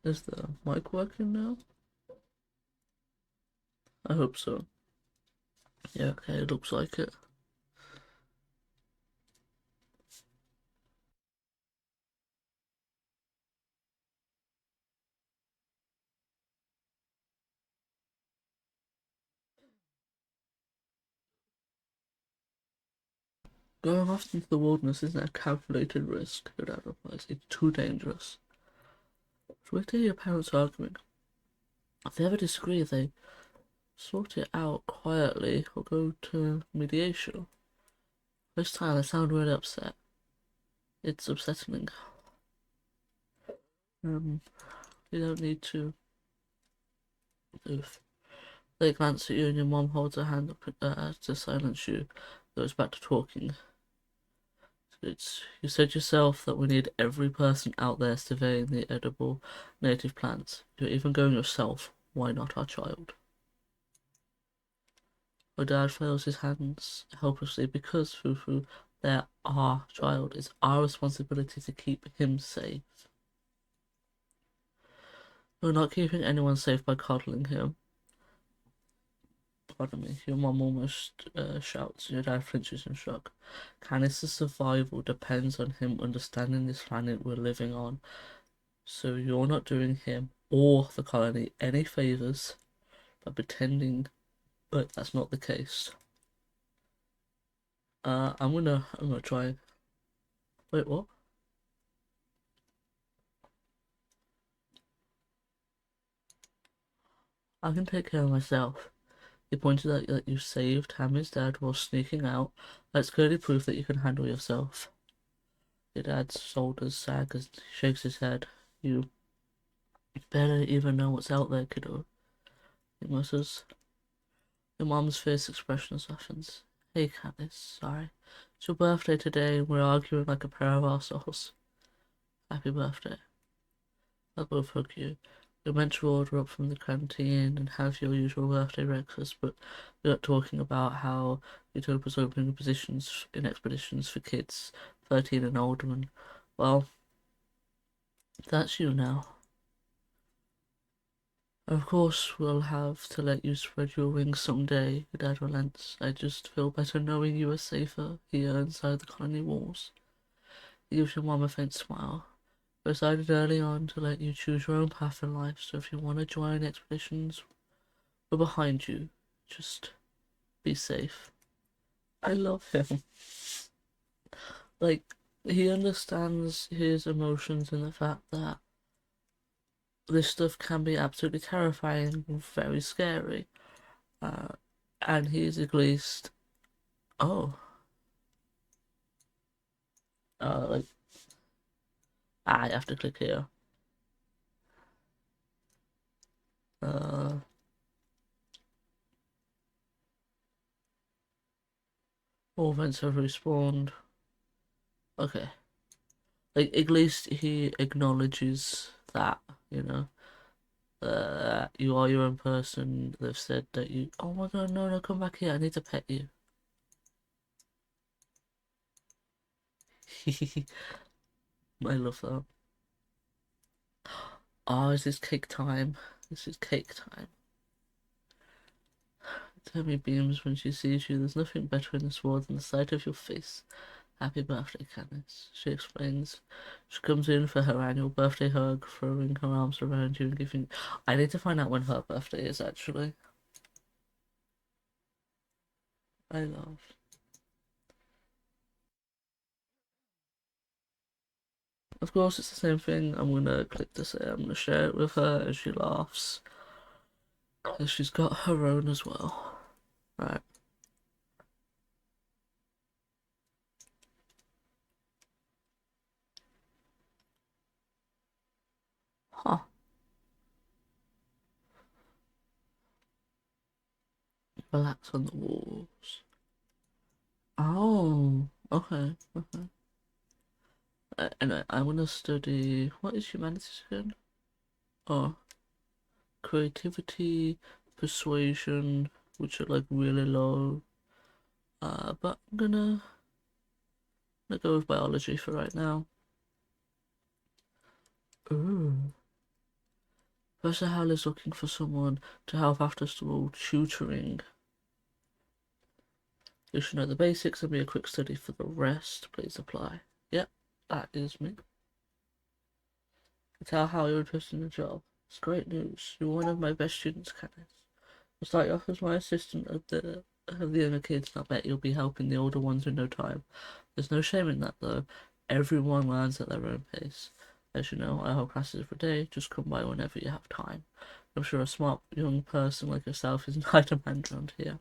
Is the mic working now? I hope so. Yeah, okay, it looks like it. Going off into the wilderness isn't a calculated risk, your dad replies. It's too dangerous. So wait till your parents are arguing. If they ever disagree, they sort it out quietly or go to mediation. This time they sound really upset. It's upsetting. Um, you don't need to move. They glance at you and your mom holds her hand up to silence you. Goes back to talking. You said yourself that we need every person out there surveying the edible native plants. You're even going yourself. Why not our child? Her dad flails his hands helplessly because, Fufu, they're our child. It's our responsibility to keep him safe. We're not keeping anyone safe by coddling him. Pardon me, your mom almost shouts. Your dad flinches in shock. Canis' survival depends on him understanding this planet we're living on. So you're not doing him or the colony any favors by pretending but that's not the case. I'm gonna try. Wait, what? I can take care of myself. He pointed out that you saved Hammy's dad while sneaking out. That's clearly proof that you can handle yourself. Your dad's shoulders sag as he shakes his head. You barely even know what's out there, kiddo. He mutters. Your mom's face expression softens. Hey, Candice, sorry. It's your birthday today and we're arguing like a pair of assholes. Happy birthday. I'll both hug you. You're meant to order up from the canteen and have your usual birthday breakfast, but we're not talking about how Utopia's opening positions in expeditions for kids 13 and older, and, well, that's you now. Of course, we'll have to let you spread your wings someday, your dad relents. I just feel better knowing you are safer here inside the colony walls. He gives your mom a faint smile. We decided early on to let you choose your own path in life, so if you want to join expeditions, we're behind you. Just be safe. I love him. Like, he understands his emotions and the fact that this stuff can be absolutely terrifying and very scary. Uh, and he's at least, oh, like, I have to click here. Uh, all events have respawned. Okay. Like, at least he acknowledges that, you know. You are your own person. They've said that you. Oh my god, no, no, come back here. I need to pet you. I love that. Oh, is this cake time? This is cake time. Tammy beams when she sees you. There's nothing better in this world than the sight of your face. Happy birthday, Candice, she explains. She comes in for her annual birthday hug, throwing her arms around you and giving. I need to find out when her birthday is, actually. I love. Of course, it's the same thing. I'm gonna click to say I'm gonna share it with her as she laughs. Because she's got her own as well. Right. Huh. Relax on the walls. Oh, okay, okay. Anyway, I want to study. What is humanities again? Oh, creativity, persuasion, which are like really low. But I'm gonna go with biology for right now. Ooh. Professor Hal is looking for someone to help after school tutoring. You should know the basics and be a quick study for the rest. Please apply. Yep, that is me. Tell how you're interested in the job. It's great news. You're one of my best students, Kenneth. I'll start you off as my assistant of the younger kids, and I bet you'll be helping the older ones in no time. There's no shame in that, though. Everyone learns at their own pace. As you know, I hold classes every day. Just come by whenever you have time. I'm sure a smart young person like yourself is in high demand around here.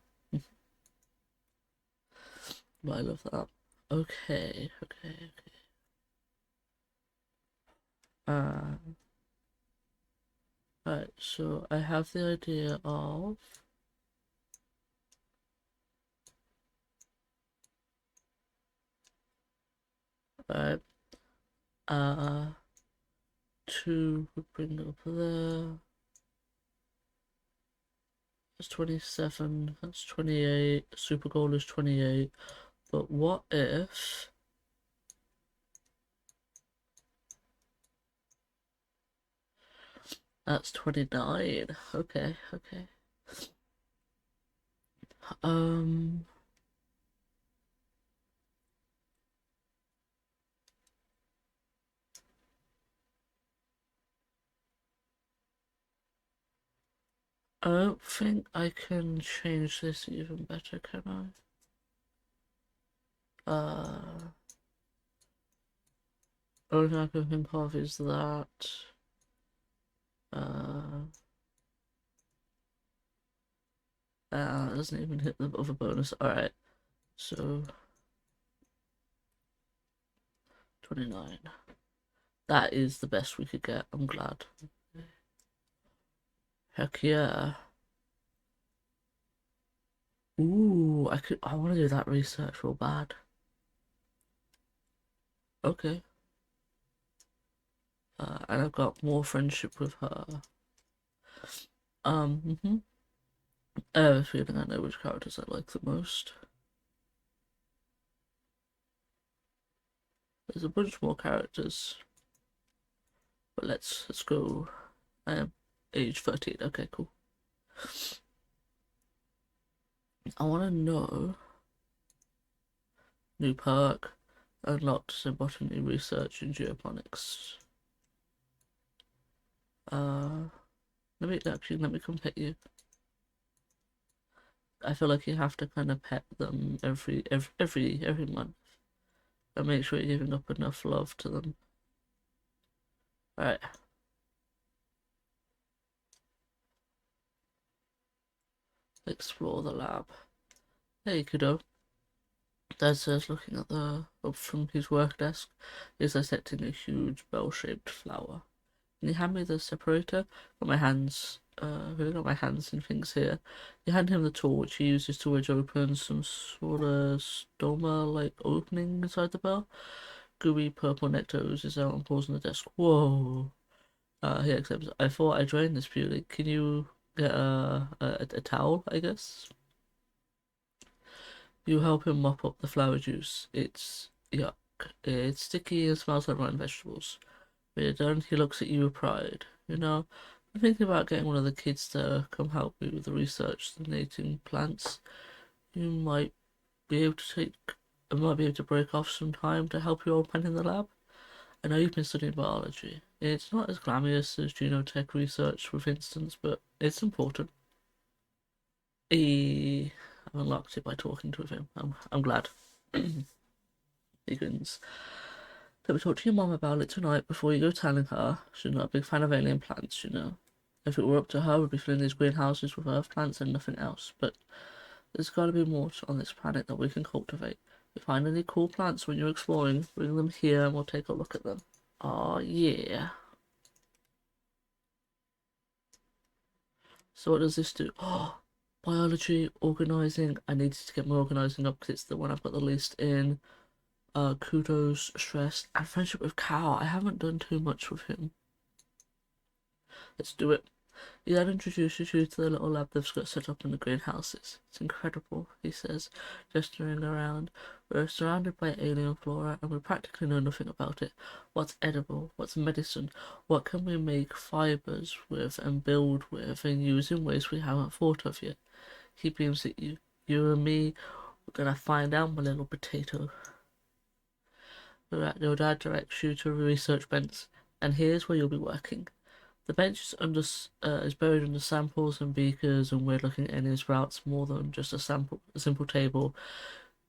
But I love that. Okay. Uh, right, so I have the idea of right, two would bring up there. That's 27, that's 28, super goal is 28, but what if that's 29? Okay. Um, I don't think I can change this even better, can I? Only thing I can think of is that, uh, it doesn't even hit the other bonus. Alright, so 29. That is the best we could get, I'm glad. Heck yeah. Ooh, I want to do that research real bad. Okay. And I've got more friendship with her. Mm-hmm. I have a feeling I know which characters I like the most. There's a bunch more characters. But let's go. I am age 13. Okay, cool. I want to know new perk, unlocked some botany research in geoponics. Let me come pet you. I feel like you have to kind of pet them every month and make sure you're giving up enough love to them. Alright. Explore the lab. Hey, kiddo. Dad says, looking at up from his work desk, is dissecting a huge bell-shaped flower. Can you hand me the separator? Really got my hands in things here. You hand him the tool, which he uses to wedge open some sort of stoma-like opening inside the bell. Gooey purple nectar oozes out and falls on the desk. Whoa. He accepts. I thought I drained this beauty. Can you get a towel, I guess? You help him mop up the flower juice. It's yuck. It's sticky and smells like rotten vegetables. When you're done, he looks at you with pride. You know, I'm thinking about getting one of the kids to come help me with the research, the native plants. You might be able to I might be able to break off some time to help your old man in the lab. I know you've been studying biology. It's not as glamorous as genotech research, for instance, but it's important. I've unlocked it by talking to him. I'm glad. He grins. Let me talk to your mom about it tonight before you go telling her. She's not a big fan of alien plants, you know. If it were up to her, we'd be filling these greenhouses with earth plants and nothing else. But there's got to be more on this planet that we can cultivate. If you find any cool plants when you're exploring, bring them here and we'll take a look at them. Oh yeah. So what does this do? Oh, biology, organising. I needed to get my organising up because it's the one I've got the least in. Kudos, stress, and friendship with Cal. I haven't done too much with him. Let's do it. He then introduces you to the little lab they've got set up in the greenhouses. It's incredible, he says, gesturing around. We're surrounded by alien flora and we practically know nothing about it. What's edible? What's medicine? What can we make fibers with and build with and use in ways we haven't thought of yet? He beams at you. You and me, we're gonna find out, my little potato. Your dad directs you to a research bench, and here's where you'll be working. The bench is buried under samples and beakers and weird-looking aliens routes more than just a simple table.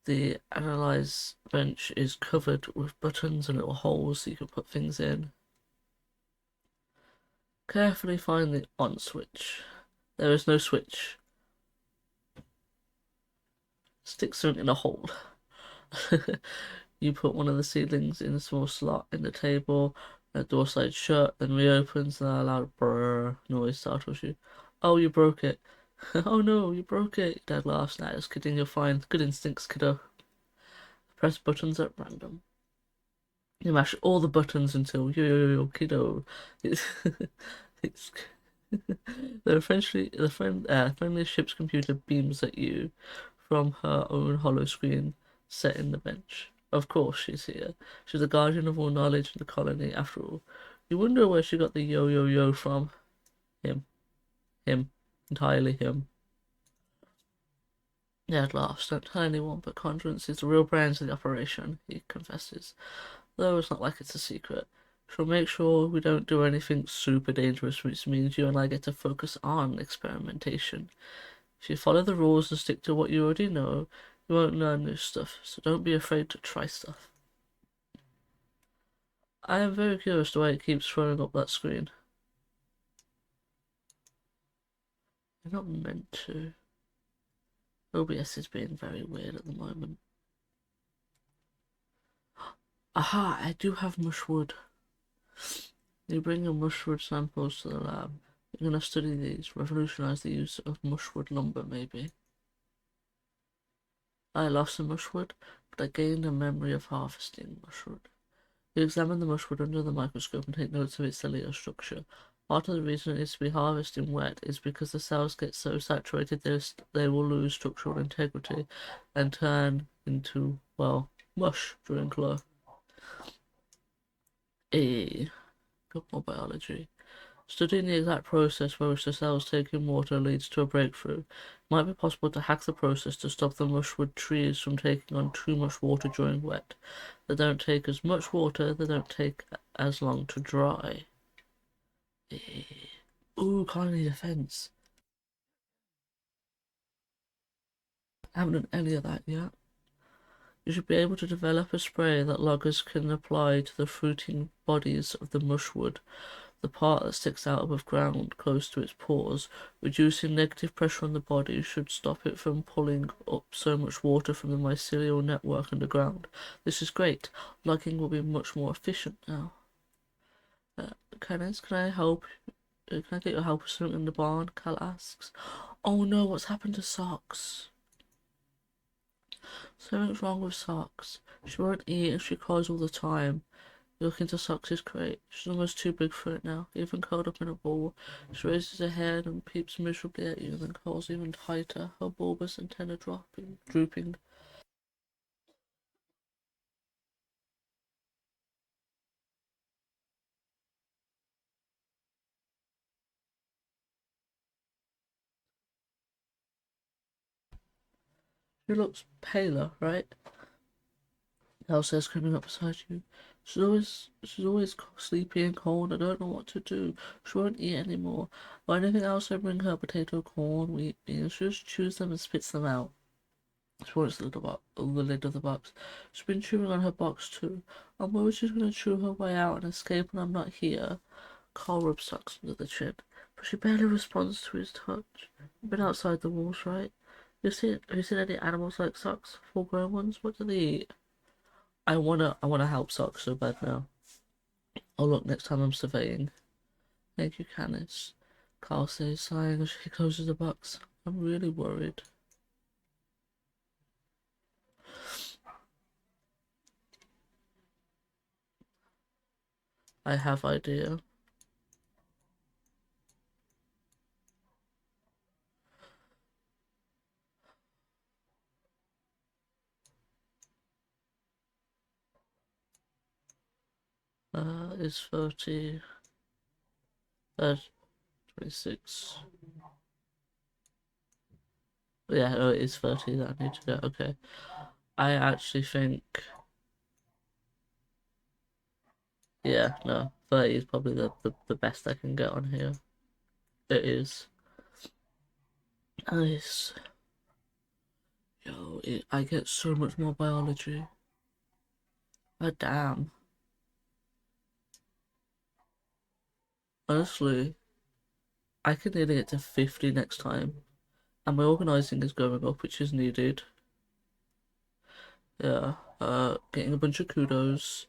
The analyze bench is covered with buttons and little holes so you can put things in. Carefully find the on switch. There is no switch. Stick something in a hole. You put one of the seedlings in a small slot in the table. The door slides shut, then reopens, and a loud brrr noise startles you. Oh, you broke it. Oh no, you broke it. Dad laughs. Nah, just kidding, you're fine. Good instincts, kiddo. Press buttons at random. You mash all the buttons until yo kiddo. It's, it's the friendly ship's computer beams at you from her own hollow screen set in the bench. Of course, she's here. She's the guardian of all knowledge in the colony, after all. You wonder where she got the yo from. Him. Him. Entirely him. Dad laughs. Don't tell anyone, but Conference is the real brains of the operation, he confesses. Though it's not like it's a secret. She'll make sure we don't do anything super dangerous, which means you and I get to focus on experimentation. If you follow the rules and stick to what you already know, you won't learn new stuff, so don't be afraid to try stuff. I am very curious the way it keeps throwing up that screen. You're not meant to. OBS is being very weird at the moment. Aha, I do have mushwood. You bring your mushwood samples to the lab. You're gonna study these, revolutionize the use of mushwood lumber, maybe. I lost some mushwood, but I gained a memory of harvesting mushwood. You examine the mushwood under the microscope and take notes of its cellular structure. Part of the reason it is to be harvested wet is because the cells get so saturated they will lose structural integrity and turn into, well, mush during glow. Got more biology. Studying the exact process by which the cells take in water leads to a breakthrough. It might be possible to hack the process to stop the mushwood trees from taking on too much water during wet. They don't take as much water, they don't take as long to dry. Ooh, colony defense. I haven't done any of that yet. You should be able to develop a spray that loggers can apply to the fruiting bodies of the mushwood, the part that sticks out above ground close to its pores. Reducing negative pressure on the body should stop it from pulling up so much water from the mycelial network underground. This is great. Logging will be much more efficient now. Can I help? Can I get your help with something in the barn? Cal asks. Oh no, what's happened to Socks? Something's wrong with Socks. She won't eat and she cries all the time. You look into Socks' crate. She's almost too big for it now, even curled up in a ball. She raises her head and peeps miserably at you, then curls even tighter, her bulbous antenna drooping. She looks paler, right? Elsa's coming up beside you. She's always sleepy and cold. I don't know what to do. She won't eat anymore. Or anything else I bring her, potato, corn, wheat, beans. She just chews them and spits them out. She wants the lid of the box. She's been chewing on her box too. I'm worried she's gonna chew her way out and escape when I'm not here. Carl rubs Socks under the chin, but she barely responds to his touch. You've been outside the walls, right? Have you seen any animals like Socks? Full-grown ones? What do they eat? I wanna help Socks so bad now. Oh look, next time I'm surveying. Thank you, Canis. Carl says, sighing as she closes the box. I'm really worried. I have idea. Is 30, 26. Yeah, no, it is 30 that I need to get. Okay. I actually think, yeah, no, 30 is probably the best I can get on here. It is. Nice. Yo, I get so much more biology. God damn. Honestly, I can nearly get to 50 next time. And my organising is going up, which is needed. Yeah, getting a bunch of kudos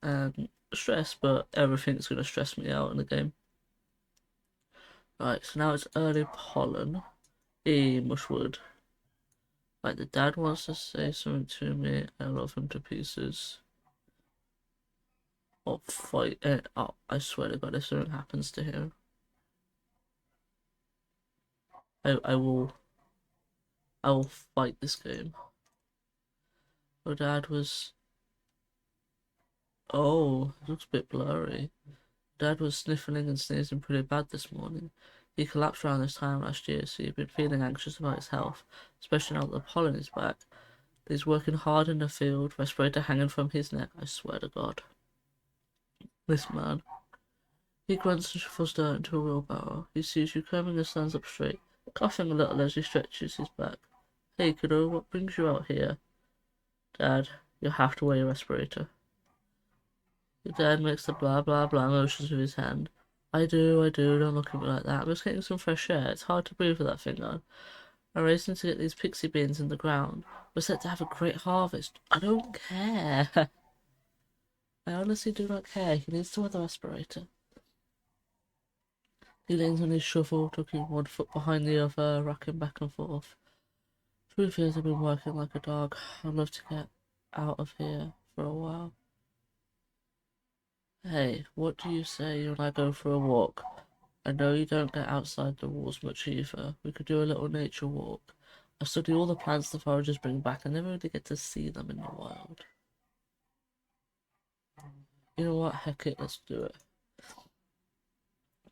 and stress, but everything's gonna stress me out in the game. Right, so now it's early pollen. Mushwood. Right, the dad wants to say something to me. I love him to pieces. Or fight. Oh, I swear to God, if something happens to him, I will. I will fight this game. Oh, dad was. Oh, it looks a bit blurry. Dad was sniffling and sneezing pretty bad this morning. He collapsed around this time last year, so he'd been feeling anxious about his health, especially now that the pollen is back. He's working hard in the field, respirator hanging from his neck, I swear to God. This man. He grunts and shuffles dirt into a wheelbarrow. He sees you coming and stands up straight, coughing a little as he stretches his back. Hey kiddo, what brings you out here? Dad, you have to wear your respirator. Your dad makes the blah blah blah motions with his hand. I do, don't look at me like that. I'm just getting some fresh air. It's hard to breathe with that thing on. I'm racing to get these pixie beans in the ground. We're set to have a great harvest. I don't care. I honestly do not care. He needs to wear the respirator. He leans on his shovel, tucking one foot behind the other, rocking back and forth. Truth is, I've been working like a dog. I'd love to get out of here for a while. Hey, what do you say when I go for a walk? I know you don't get outside the walls much either. We could do a little nature walk. I study all the plants the foragers bring back. I never really get to see them in the wild. You know what? Heck it, let's do it.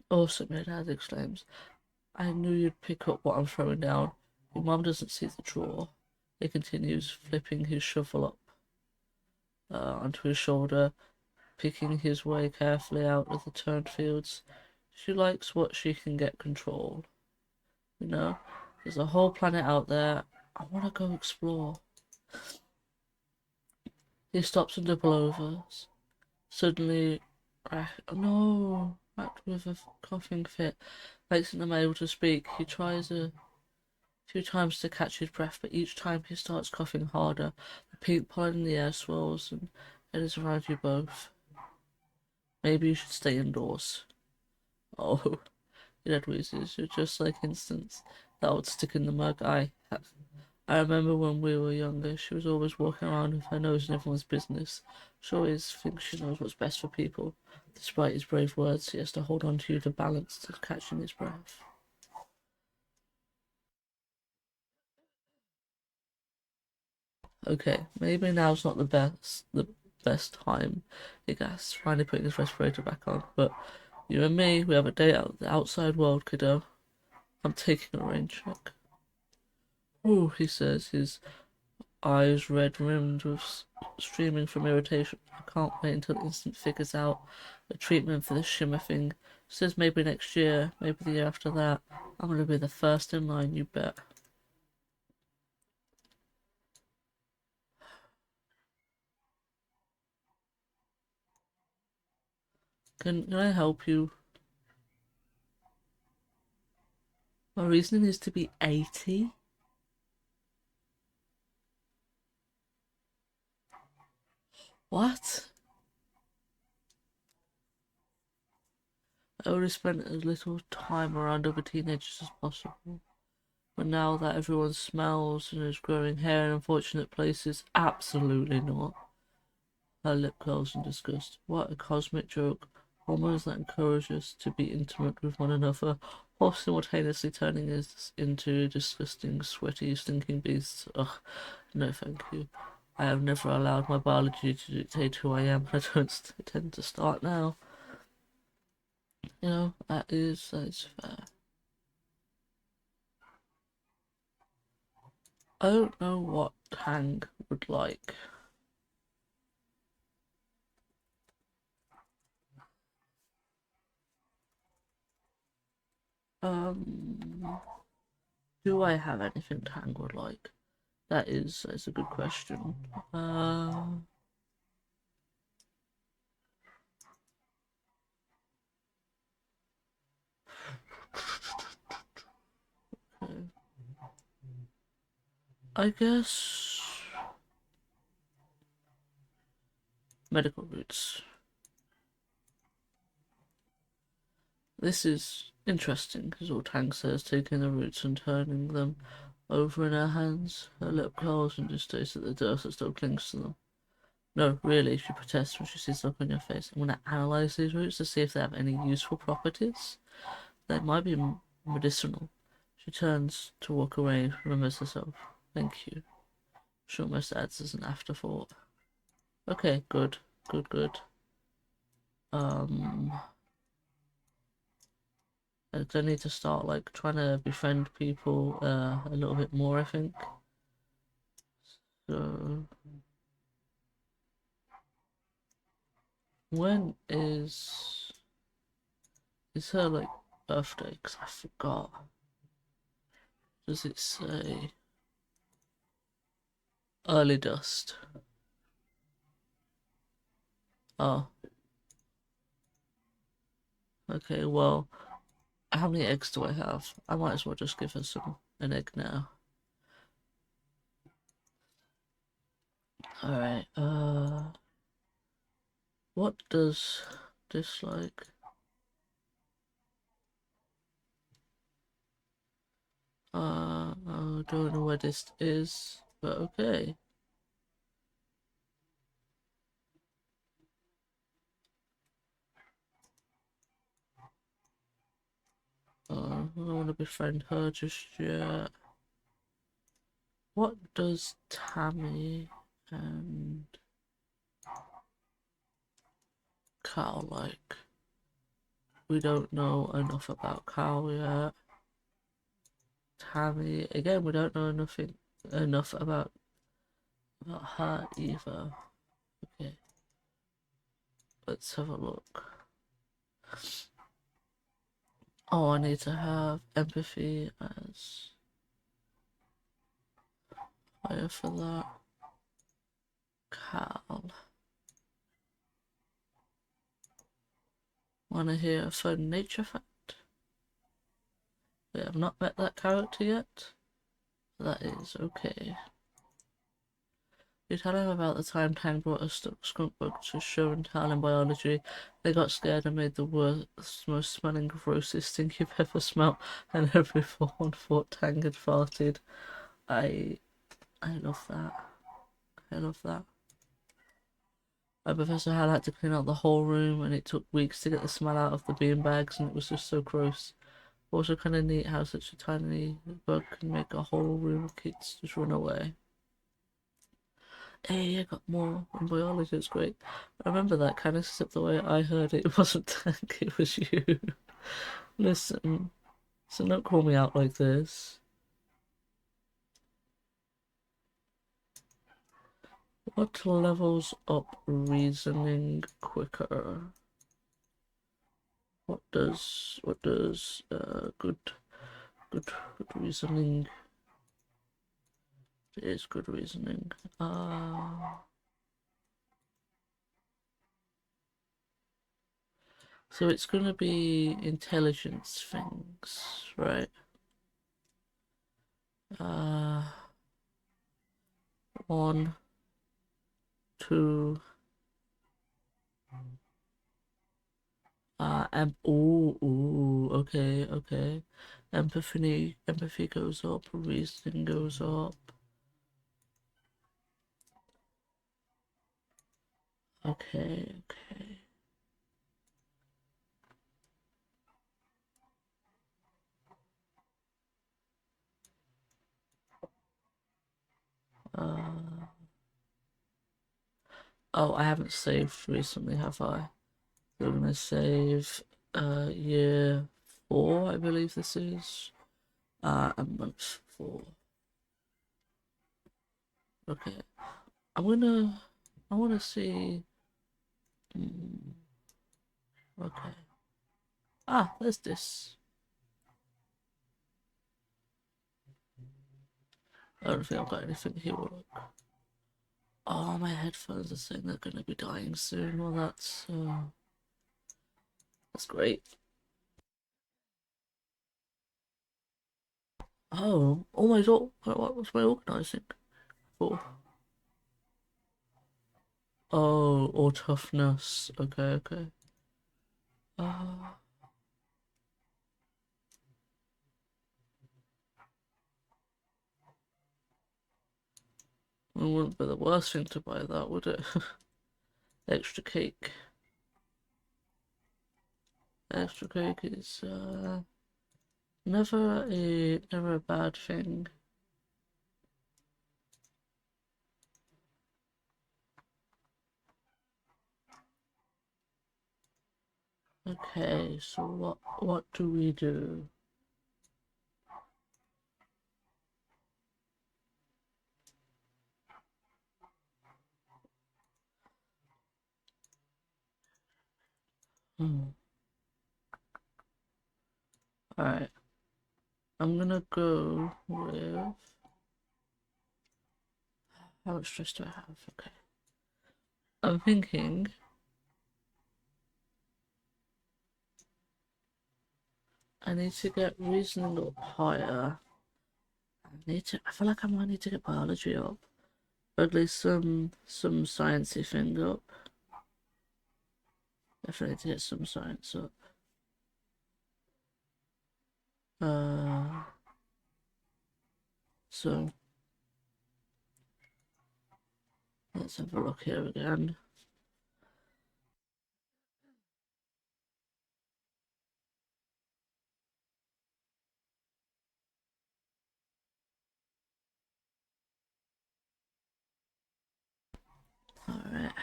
Awesome, your dad exclaims. I knew you'd pick up what I'm throwing down. Your mum doesn't see the drawer. He continues, flipping his shovel up onto his shoulder, picking his way carefully out of the turned fields. She likes what she can get control. You know, there's a whole planet out there. I want to go explore. He stops and double overs. Suddenly, oh no, racked with a coughing fit, makes him unable to speak. He tries a few times to catch his breath, but each time he starts coughing harder. The pink pollen in the air swirls and it is around you both. Maybe you should stay indoors. Oh, you wheezes. You're just like Instance. That would stick in the mug. I remember when we were younger, she was always walking around with her nose in everyone's business. She always thinks she knows what's best for people. Despite his brave words, he has to hold on to you to balance to catching his breath. Okay, maybe now's not the best time, he gasps, finally putting his respirator back on. But you and me, we have a date out the outside world, kiddo. I'm taking a rain check. Ooh, he says, his eyes red rimmed with streaming from irritation. I can't wait until the instant figures out the treatment for this shimmer thing. Says maybe next year, maybe the year after that. I'm gonna be the first in line, you bet. Can I help you? My reasoning is to be 80. What? I only spent as little time around other teenagers as possible. But now that everyone smells and is growing hair in unfortunate places, absolutely not. Her lip curls in disgust. What a cosmic joke. Hormones that encourage us to be intimate with one another, while simultaneously turning us into disgusting, sweaty, stinking beasts. Ugh, no thank you. I have never allowed my biology to dictate who I am, and I don't tend to start now. You know, that's fair. I don't know what Tang would like. Um, do I have anything Tang would like? That's a good question. Uh, I guess medical roots. This is interesting because all Tang says taking the roots and turning them over in her hands. Her lip curls and just stares at the dust that still clings to them. No, really, she protests when she sees the look on your face. I'm going to analyze these roots to see if they have any useful properties. They might be medicinal. She turns to walk away, remembers herself. Thank you. She almost adds as an afterthought. Okay, good, good, good. Um, I need to start like trying to befriend people a little bit more, I think. So, when is her like birthday? Because I forgot. Does it say early dust? Oh, okay. Well, how many eggs do I have? I might as well just give her an egg now. All right. What does dislike? I don't know where this is, but okay. I don't want to befriend her just yet. What does Tammy and Cal like? We don't know enough about Cal yet. Tammy, again, we don't know enough about her either. Okay, let's have a look. Oh, I need to have empathy as higher for that. Cal. Wanna hear a fun nature fact? We have not met that character yet. That is okay. You tell him about the time Tang brought a skunk bug to show and tell in biology. They got scared and made the worst, most smelling, grossest thing you've ever smelt, and everyone thought Tang had farted. I love that. I love that. Professor Hal had to clean out the whole room, and it took weeks to get the smell out of the beanbags, and it was just so gross. Also, kind of neat how such a tiny bug can make a whole room of kids just run away. Hey, I got more in biology, it's great. I remember that kind of, except the way I heard it, it wasn't Tank, it was you. Listen, so don't call me out like this. What levels up reasoning quicker? What does good reasoning is good reasoning. So it's gonna be intelligence things, right? Uh, 1, 2, okay, okay. Empathy goes up, reasoning goes up. Okay, okay. Uh, Oh, I haven't saved recently, have I? We're gonna save year 4, I believe this is. And month 4. Okay. I wanna see. Okay. Ah, there's this. I don't think I've got anything here. Look. Oh, my headphones are saying they're gonna be dying soon. Well, that's great. Oh, almost all. What was my organising for? Oh, or toughness. Okay, okay. Uh, it wouldn't be the worst thing to buy that, would it? Extra cake. Extra cake is never a bad thing. Okay, so what do we do? Hmm. Alright. I'm gonna go with how much stress do I have? Okay. I'm thinking I need to get reasoning up higher. I feel like I might need to get biology up. Or at least some sciencey thing up. Definitely need to get some science up. So let's have a look here again. Alright.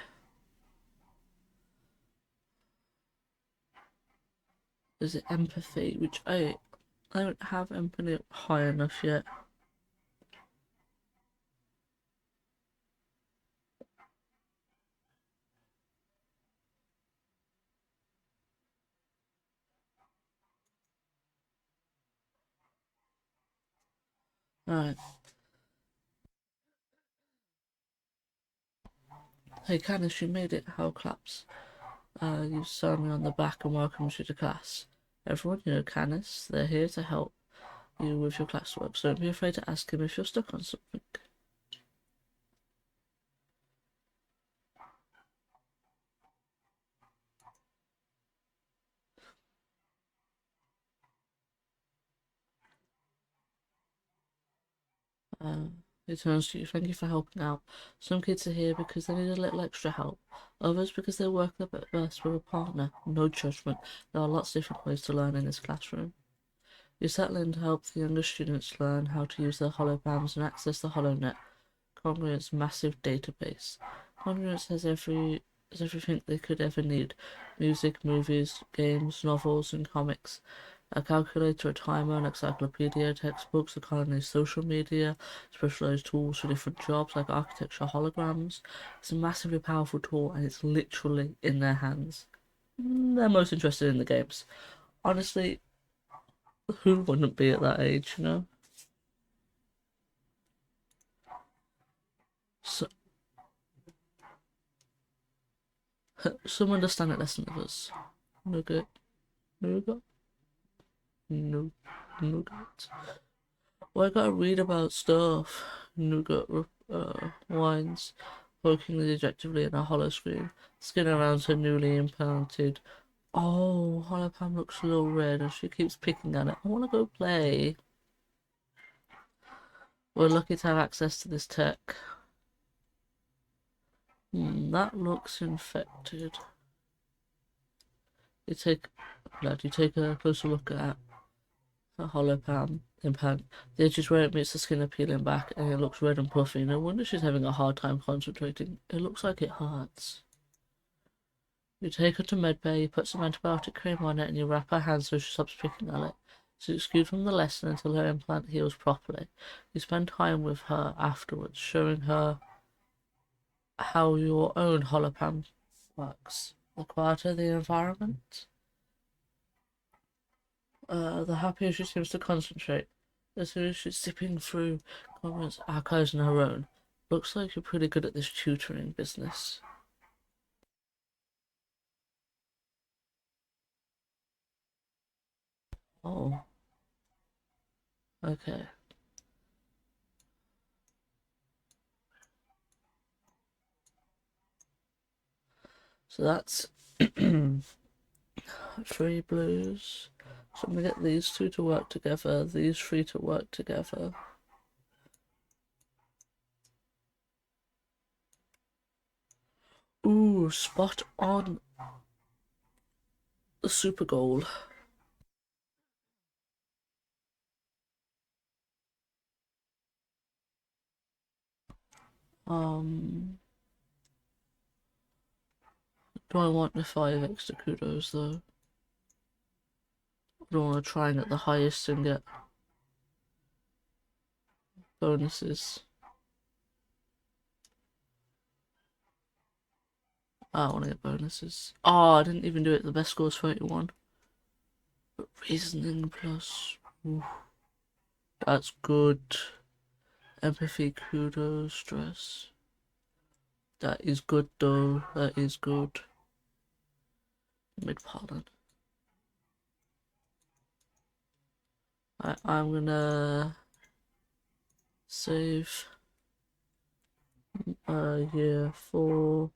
Is it empathy? Which I don't have empathy up high enough yet. Alright. Hey Candice, you made it. How claps? You saw me on the back and welcomed you to class. Everyone, you know Candice, they're here to help you with your classwork, so don't be afraid to ask him if you're stuck on something. Uh, he turns to you. Thank you for helping out. Some kids are here because they need a little extra help. Others because they work their best with a partner. No judgment. There are lots of different ways to learn in this classroom. You settle in to help the younger students learn how to use their holograms and access the HoloNet, Congruent's massive database. Congruent has everything they could ever need: music, movies, games, novels, and comics. A calculator, a timer, an encyclopedia, textbooks, a colony's social media, specialized tools for different jobs like architecture, holograms. It's a massively powerful tool and it's literally in their hands. They're most interested in the games. Honestly, who wouldn't be at that age, you know? So, some understand it less than others. Nougat, nougat, no, nougat. Well, I gotta read about stuff. Nougat wines, poking dejectedly in a hollow screen, skin around her newly implanted. Oh, Holopam looks a little red and she keeps picking at it. I wanna go play. We're lucky to have access to this tech. That looks infected. You take a closer look at A hollow pan implant. The edges where it meets the skin are peeling back and it looks red and puffy. No wonder she's having a hard time concentrating. It looks like it hurts. You take her to medbay, you put some antibiotic cream on it and you wrap her hands so she stops picking on it. She's excused from the lesson until her implant heals properly. You spend time with her afterwards, showing her how your own holopan works. The quieter the environment, the happier she seems to concentrate. As soon as she's zipping through comments, archives on her own. Looks like you're pretty good at this tutoring business. Oh, okay. So that's 3 blues. So I'm gonna get these 2 to work together, these 3 to work together. Ooh, spot on the super goal. Do I want the 5 extra kudos though? I don't want to try and get the highest and get bonuses. I want to get bonuses. Oh, I didn't even do it. The best score is 31. But reasoning plus. Ooh, that's good. Empathy, kudos, stress. That is good though. That is good. Mid-pollen. I'm gonna save year 4,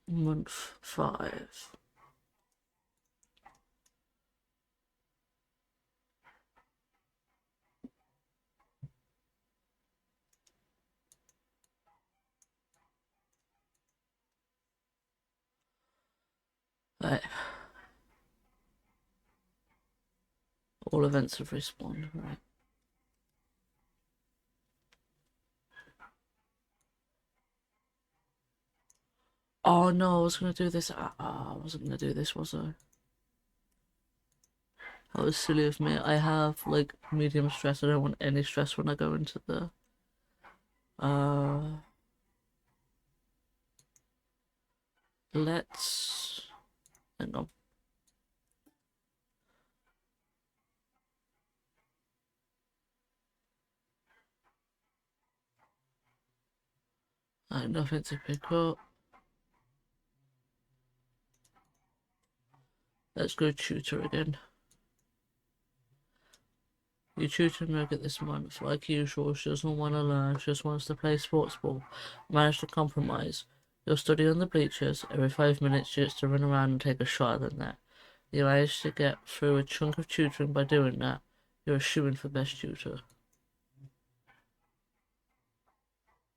month 5. Right. All events have respawned, right. Oh no, I was gonna do this. I wasn't gonna do this, was I? That was silly of me. I have like medium stress. I don't want any stress when I go into the let's hang on. Nothing to pick up. Let's go tutor again. You tutor Nugget this month, like usual. She doesn't want to learn, she just wants to play sports ball. Manage to compromise. You'll study on the bleachers. Every 5 minutes she gets to run around and take a shot at the net. You manage to get through a chunk of tutoring by doing that. You're a shoo-in for best tutor.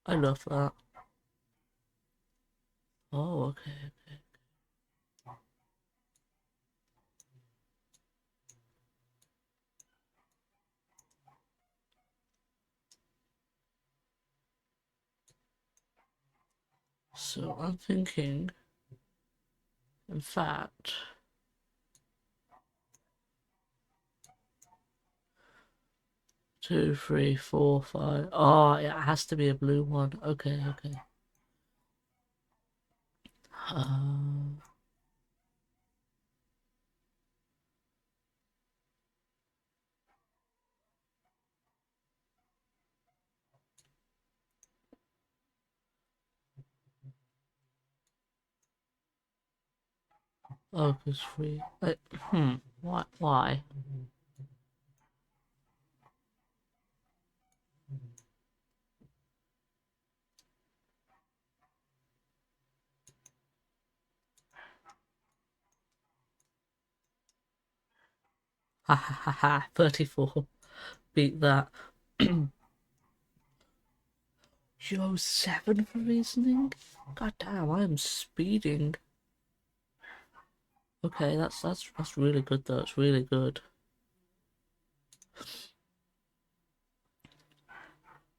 I love that. Oh, okay. So I'm thinking, in fact, 2, 3, 4, 5. Oh, it has to be a blue one. Okay, okay. Focus free. Why? Why? Ha ha ha ha. 34. Beat that. Yo, 7 for reasoning? God damn, I am speeding. Okay, that's really good though. It's really good.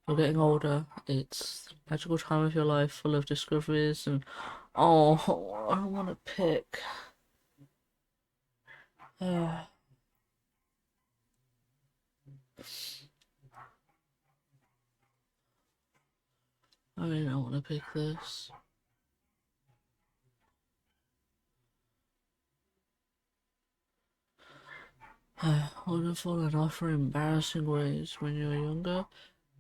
You're getting older. It's a magical time of your life, full of discoveries and oh, I want to pick. Uh, I really don't want to pick this. Would have fallen off for embarrassing ways when you were younger.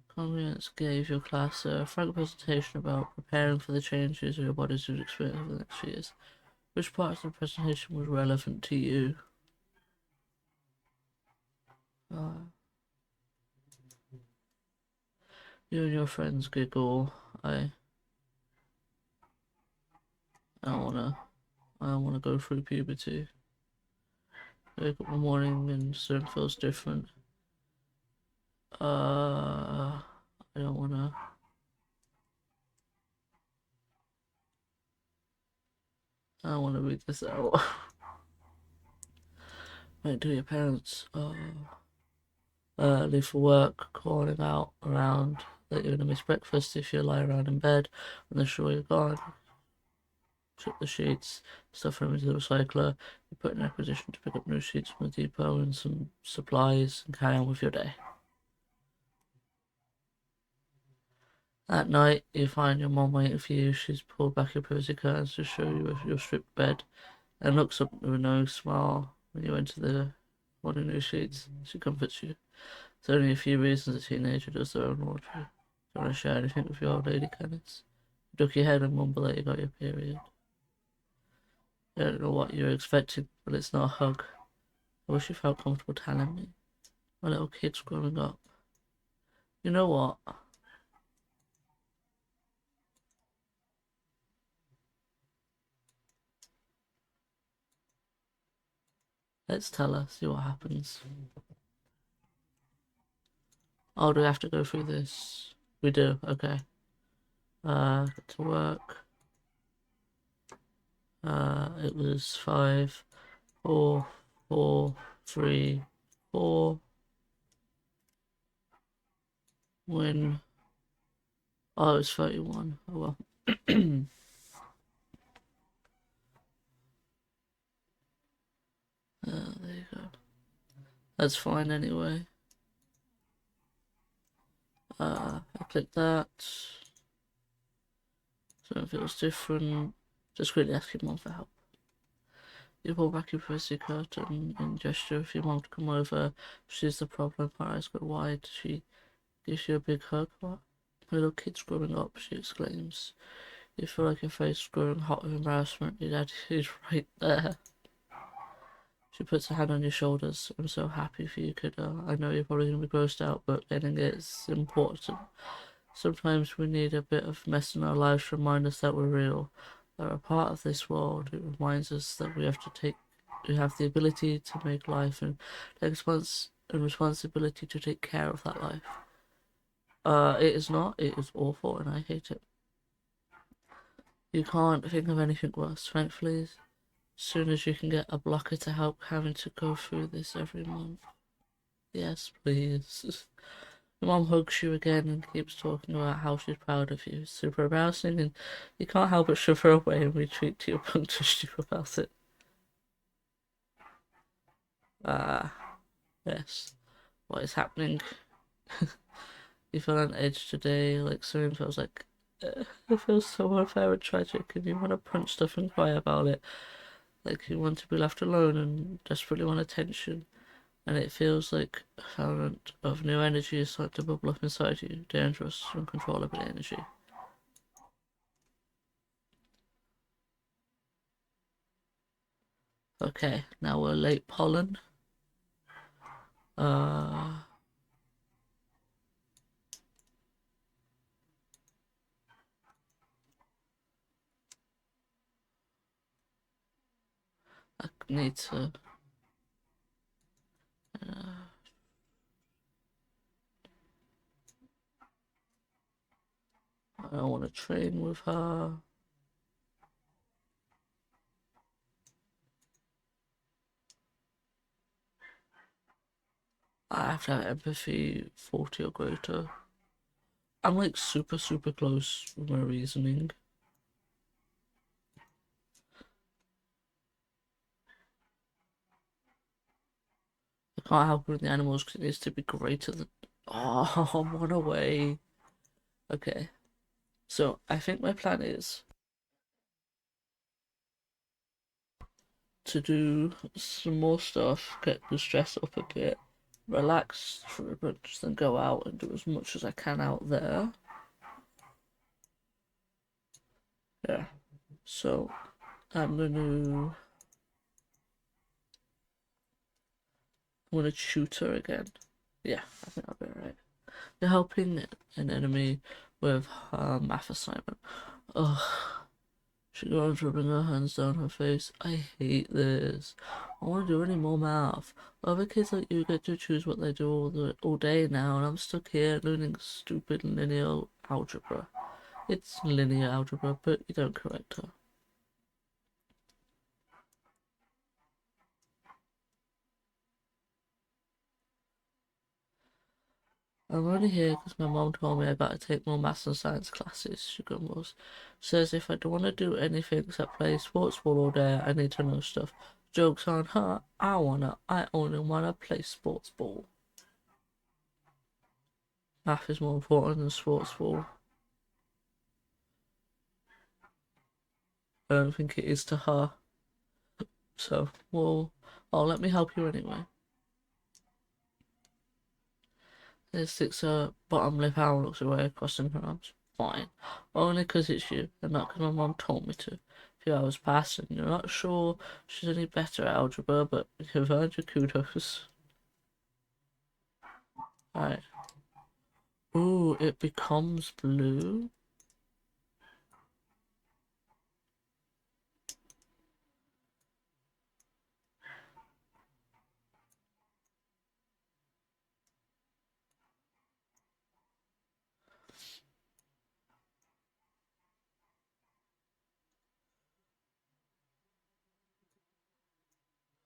Congress gave your class a frank presentation about preparing for the changes your bodies would experience over the next few years. Which part of the presentation was relevant to you? Uh, you and your friends giggle. I don't wanna. I don't wanna go through puberty. I wake up in the morning and something feels different. I don't wanna. I don't wanna read this out. Wait till your parents leave for work, calling out around that you're gonna miss breakfast if you lie around in bed and they're sure you're gone. Strip the sheets, stuff them into the recycler. You put in a position to pick up new sheets from the depot and some supplies and carry on with your day. At night, you find your mom waiting for you. She's pulled back your privacy curtains to show you your stripped bed and looks up with a knowing smile when you enter the morning new sheets. She comforts you. There's only a few reasons a teenager does their own laundry. Do you want to share anything with your old lady, Candice? You duck your head and mumble that you got your period. I don't know what you're expecting, but it's not a hug. I wish you felt comfortable telling me. My little kid's growing up. You know what? Let's tell her, see what happens. Oh, do we have to go through this? We do, okay. Get to work. It was 5, 4, 4, 3, 4. Win. Oh, it's 31. Oh well. There you go. That's fine anyway. I click that. So it feels different. Just quickly ask your mom for help. You pull back your privacy curtain and gesture for your mom to come over. She's the problem. Her eyes go wide. She gives you a big hug. What? My little kid's growing up, she exclaims. You feel like your face is growing hot with embarrassment. Your dad is right there. She puts her hand on your shoulders. I'm so happy for you, kiddo. I know you're probably going to be grossed out, but getting it is important. Sometimes we need a bit of mess in our lives to remind us that we're real. That we're a part of this world. It reminds us that we have the ability to make life and responsibility to take care of that life. It is not. It is awful, and I hate it. You can't think of anything worse, thankfully. As soon as you can get a blocker to help having to go through this every month. Yes, please. Your mom hugs you again and keeps talking about how she's proud of you. It's super embarrassing, and you can't help but shove her away and retreat to your punctured you about it. Ah, yes. What is happening? You feel on edge today, like something feels like it feels so unfair and tragic, and you want to punch stuff and cry about it. Like you want to be left alone and desperately want attention. And it feels like a current of new energy is starting to bubble up inside you. Dangerous, uncontrollable energy. Okay, now we're late pollen. I need to. Uh, I don't want to train with her. I have to have empathy 40 or greater. I'm like super, super close with my reasoning. I can't help with the animals because it needs to be greater than. Oh, I'm one away. Okay. So I think my plan is to do some more stuff, get the stress up a bit, relax for a bit, then go out and do as much as I can out there. Yeah. So I'm gonna shoot her again. Yeah, I think I'll be alright. You're helping an enemy with her math assignment. Ugh. She goes rubbing her hands down her face. I hate this. I want to do any more math. Other kids like you get to choose what they do all day now, and I'm stuck here learning stupid linear algebra. It's linear algebra, but you don't correct her. I'm only here because my mom told me I gotta take more maths and science classes, she grumbles. Says if I don't want to do anything except play sports ball all day, I need to know stuff. Joke's on her. I only wanna play sports ball. Math is more important than sports ball. I don't think it is to her. So, well, let me help you anyway. It sticks her bottom lip out and looks away, crossing her arms. Fine. Only 'cause it's you, and not 'cause my mom told me to. A few hours pass, and you're not sure she's any better at algebra, but you've earned your kudos. Right. Ooh, it becomes blue.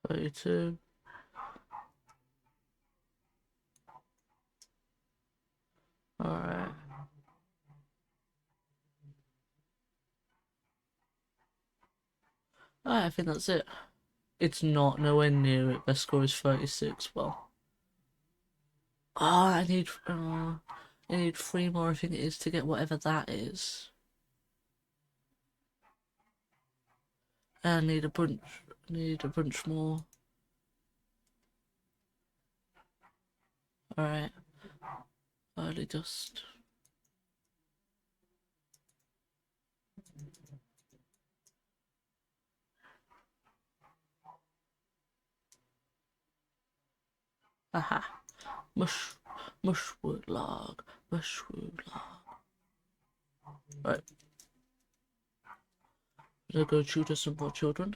32. Alright. I think that's it. It's not nowhere near it. Best score is 36. Well. I need three more, I think it is, to get whatever that is. I need a bunch more. Alright, early dust. Aha. Mush, mushwood log, mushwood log. Right, gonna go tutor some more children.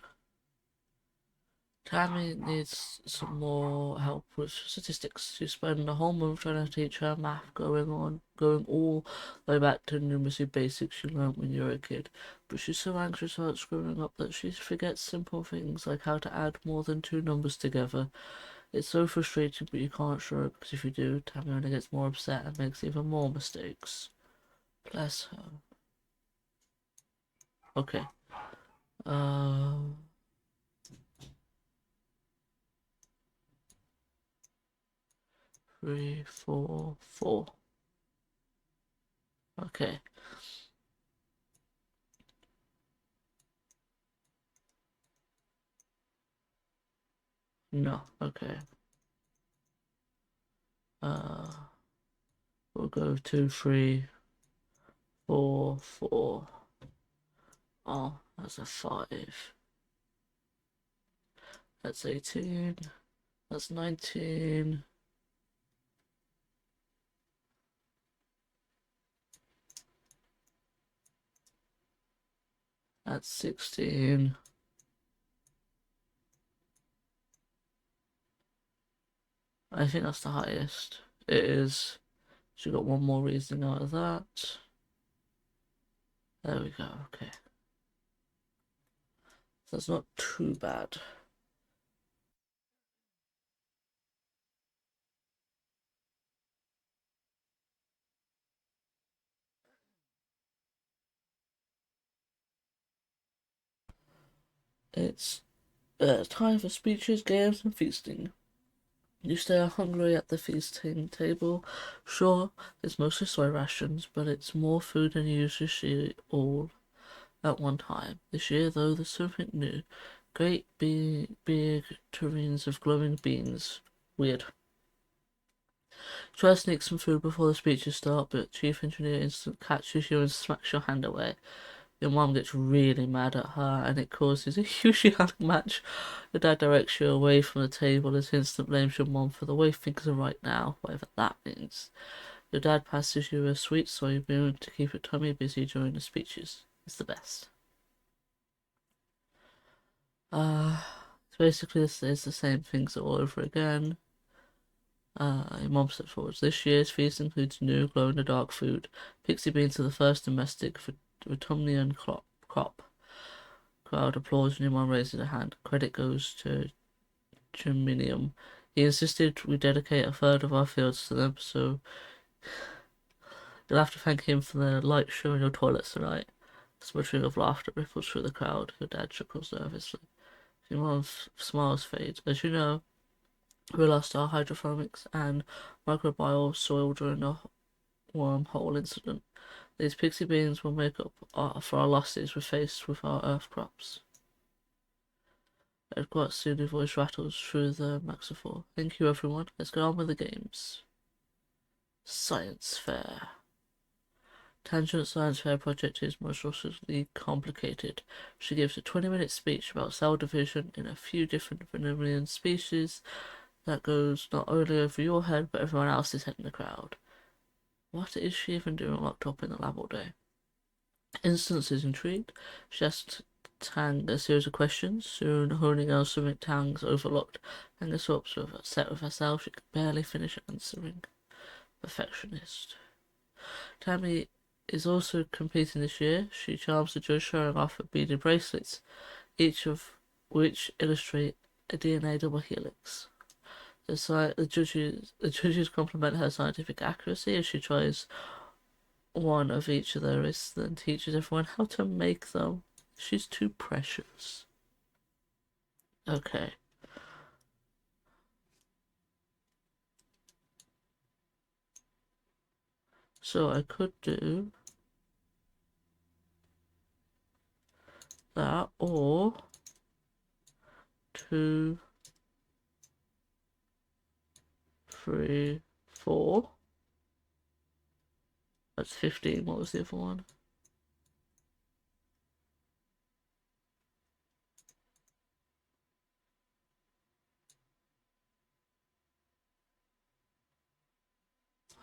Tammy needs some more help with statistics. She spent the whole month trying to teach her math, going all the way back to numeracy basics you learned when you were a kid. But she's so anxious about screwing up that she forgets simple things like how to add more than two numbers together. It's so frustrating, but you can't show it because if you do, Tammy only gets more upset and makes even more mistakes. Bless her. Okay. Uh, 3, 4, 4. Okay. No. Okay. Uh, we'll go 2, 3, 4, 4. Oh, that's a 5. That's 18. That's 19. That's 16. I think that's the highest. It is. She got one more reasoning out of that. There we go. Okay. So that's not too bad. It's time for speeches, games, and feasting. You stay hungry at the feasting table. Sure, it's mostly soy rations, but it's more food than you usually see all at one time. This year, though, there's something new. Great big tureens of glowing beans. Weird. Try to sneak some food before the speeches start, but Chief Engineer instant catches you and smacks your hand away. Your mom gets really mad at her, and it causes a huge yelling match. Your dad directs you away from the table and instant blames your mom for the way things are right now, whatever that means. Your dad passes you a sweet soybean to keep your tummy busy during the speeches. It's the best. Uh, so basically, it's the same things all over again. Your mom steps forwards. This year's feast includes new glow-in-the-dark food. Pixie beans are the first domestic autumnian crop. Crowd applauds and your mom raises her hand. Credit goes to Germinium. He insisted we dedicate a third of our fields to them, so you'll have to thank him for the light show in your toilets tonight. A sputtering of laughter ripples through the crowd. Your dad chuckles nervously. Your mom's smiles fade. As you know, we lost our hydroponics and microbial soil during the wormhole incident. These pixie beans will make up for our losses we faced with our earth crops. Edward's silly voice rattles through the maxophone. Thank you, everyone. Let's get on with the games. Science fair. Tangent Science Fair project is monstrosely complicated. She gives a 20-minute speech about cell division in a few different mammalian species that goes not only over your head but everyone else's head in the crowd. What is she even doing locked up in the lab all day? Instance is intrigued. She asks Tang a series of questions, soon honing on something Tang's overlooked. Tang is so upset with herself she can barely finish answering. Perfectionist. Tammy is also competing this year. She charms the judge, showing off her beaded bracelets, each of which illustrate a DNA double helix. The judges compliment her scientific accuracy as she tries one of each of their wrists, then teaches everyone how to make them. She's too precious. Okay. So I could do that, or 2, 3, 4. That's 15. What was the other one?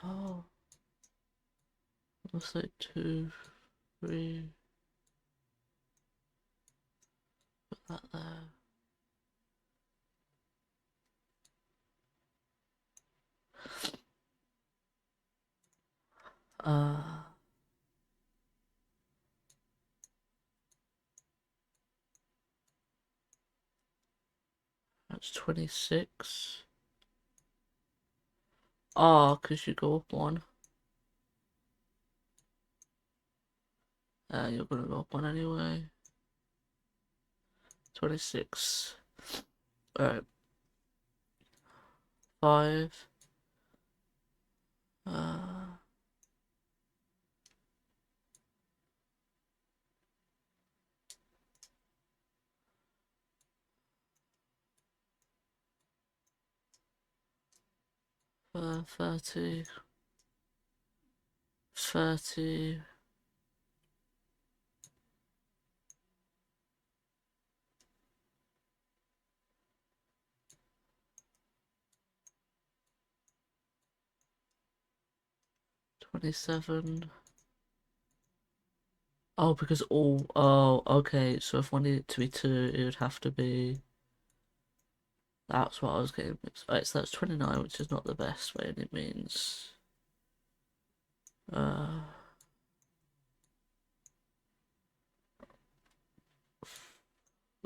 Oh, let's say 2, 3. Put that there. Uh, that's 26. Oh, because you go up one. You're gonna go up one anyway. 26. Alright. 5. 30. 30. 27. Oh, because all. Oh, okay. So if I wanted it to be 2, it would have to be. That's what I was getting mixed. Right, so that's 29, which is not the best by any means. Uh,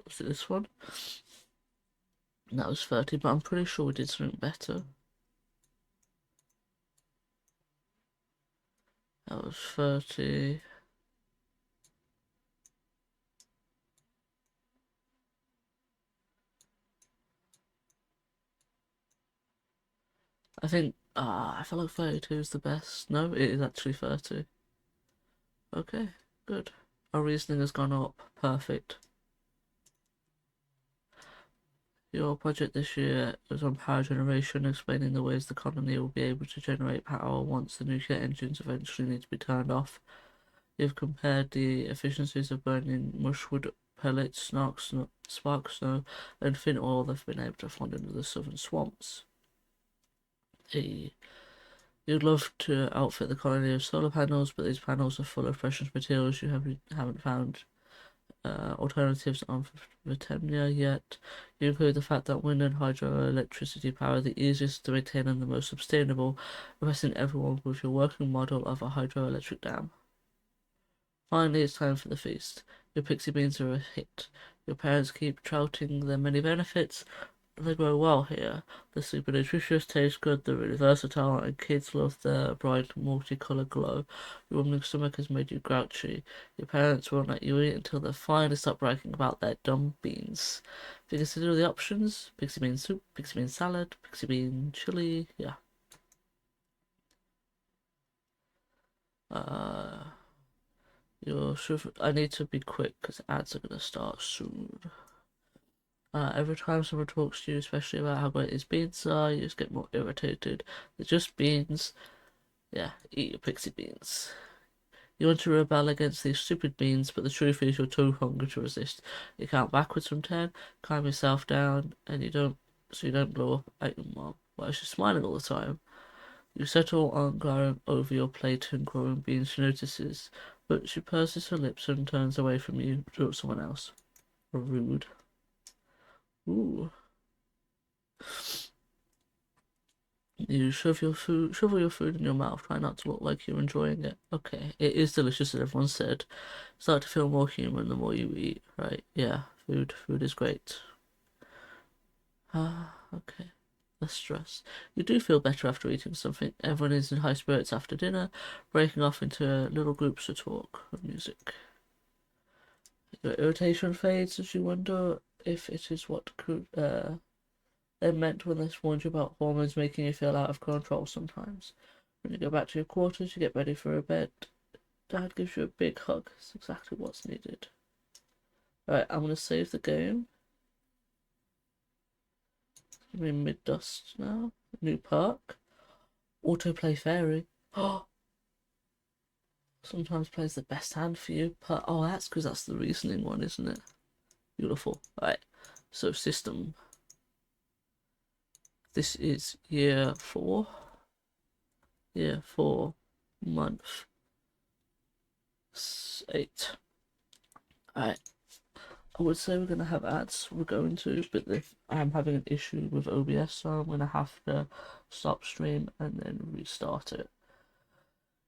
was it this one? That was 30, but I'm pretty sure we did something better. That was 30. I think, I feel like 32 is the best. No, it is actually 30. Okay, good. Our reasoning has gone up. Perfect. Your project this year was on power generation, explaining the ways the colony will be able to generate power once the nuclear engines eventually need to be turned off. You've compared the efficiencies of burning mushwood pellets, spark snow, and thin oil they've been able to find in the southern swamps. You'd love to outfit the colony of solar panels, but these panels are full of precious materials you haven't found alternatives on Vitemnia yet. You include the fact that wind and hydroelectricity power are the easiest to maintain and the most sustainable, impressing everyone with your working model of a hydroelectric dam. Finally, it's time for the feast. Your pixie beans are a hit. Your parents keep touting their many benefits. They grow well here. They're super nutritious, taste good, they're really versatile, and kids love their bright multicolored glow. Your rumbling stomach has made you grouchy. Your parents won't let you eat until they finally stop bragging about their dumb beans. If you consider the options, pixie bean soup, pixie bean salad, pixie bean chili, yeah. Uh, I need to be quick because ads are gonna start soon. Every time someone talks to you, especially about how great these beans are, you just get more irritated. They're just beans. Yeah, eat your pixie beans. You want to rebel against these stupid beans, but the truth is you're too hungry to resist. You count backwards from 10, calm yourself down, and you don't blow up at your mom while she's smiling all the time. You settle on glaring over your plate and growing beans she notices, but she purses her lips and turns away from you to someone else. Rude. Ooh. You shovel your food in your mouth. Try not to look like you're enjoying it. Okay, it is delicious, as everyone said. Start to feel more human the more you eat, right? Yeah, food is great. Ah, okay. Less stress. You do feel better after eating something. Everyone is in high spirits after dinner, breaking off into little groups to talk with music. Your irritation fades as you wonder if it is what could they meant when they warned you about hormones making you feel out of control sometimes. When you go back to your quarters, you get ready for a bed. Dad gives you a big hug. It's exactly what's needed. Alright, I'm gonna save the game. We're in mid-dust now. New park. Autoplay fairy. Oh, sometimes plays the best hand for you. Oh, that's because that's the reasoning one, isn't it? Beautiful. Alright, so system. This is year 4. Year 4, month 8. Alright, I would say we're going to have ads, we're going to, but I'm having an issue with OBS, so I'm going to have to stop stream and then restart it.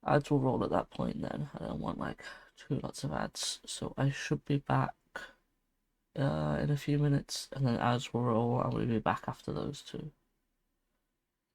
Ads will roll at that point then. I don't want like lots of ads, so I should be back in a few minutes, and then ads will roll and we'll be back after those two.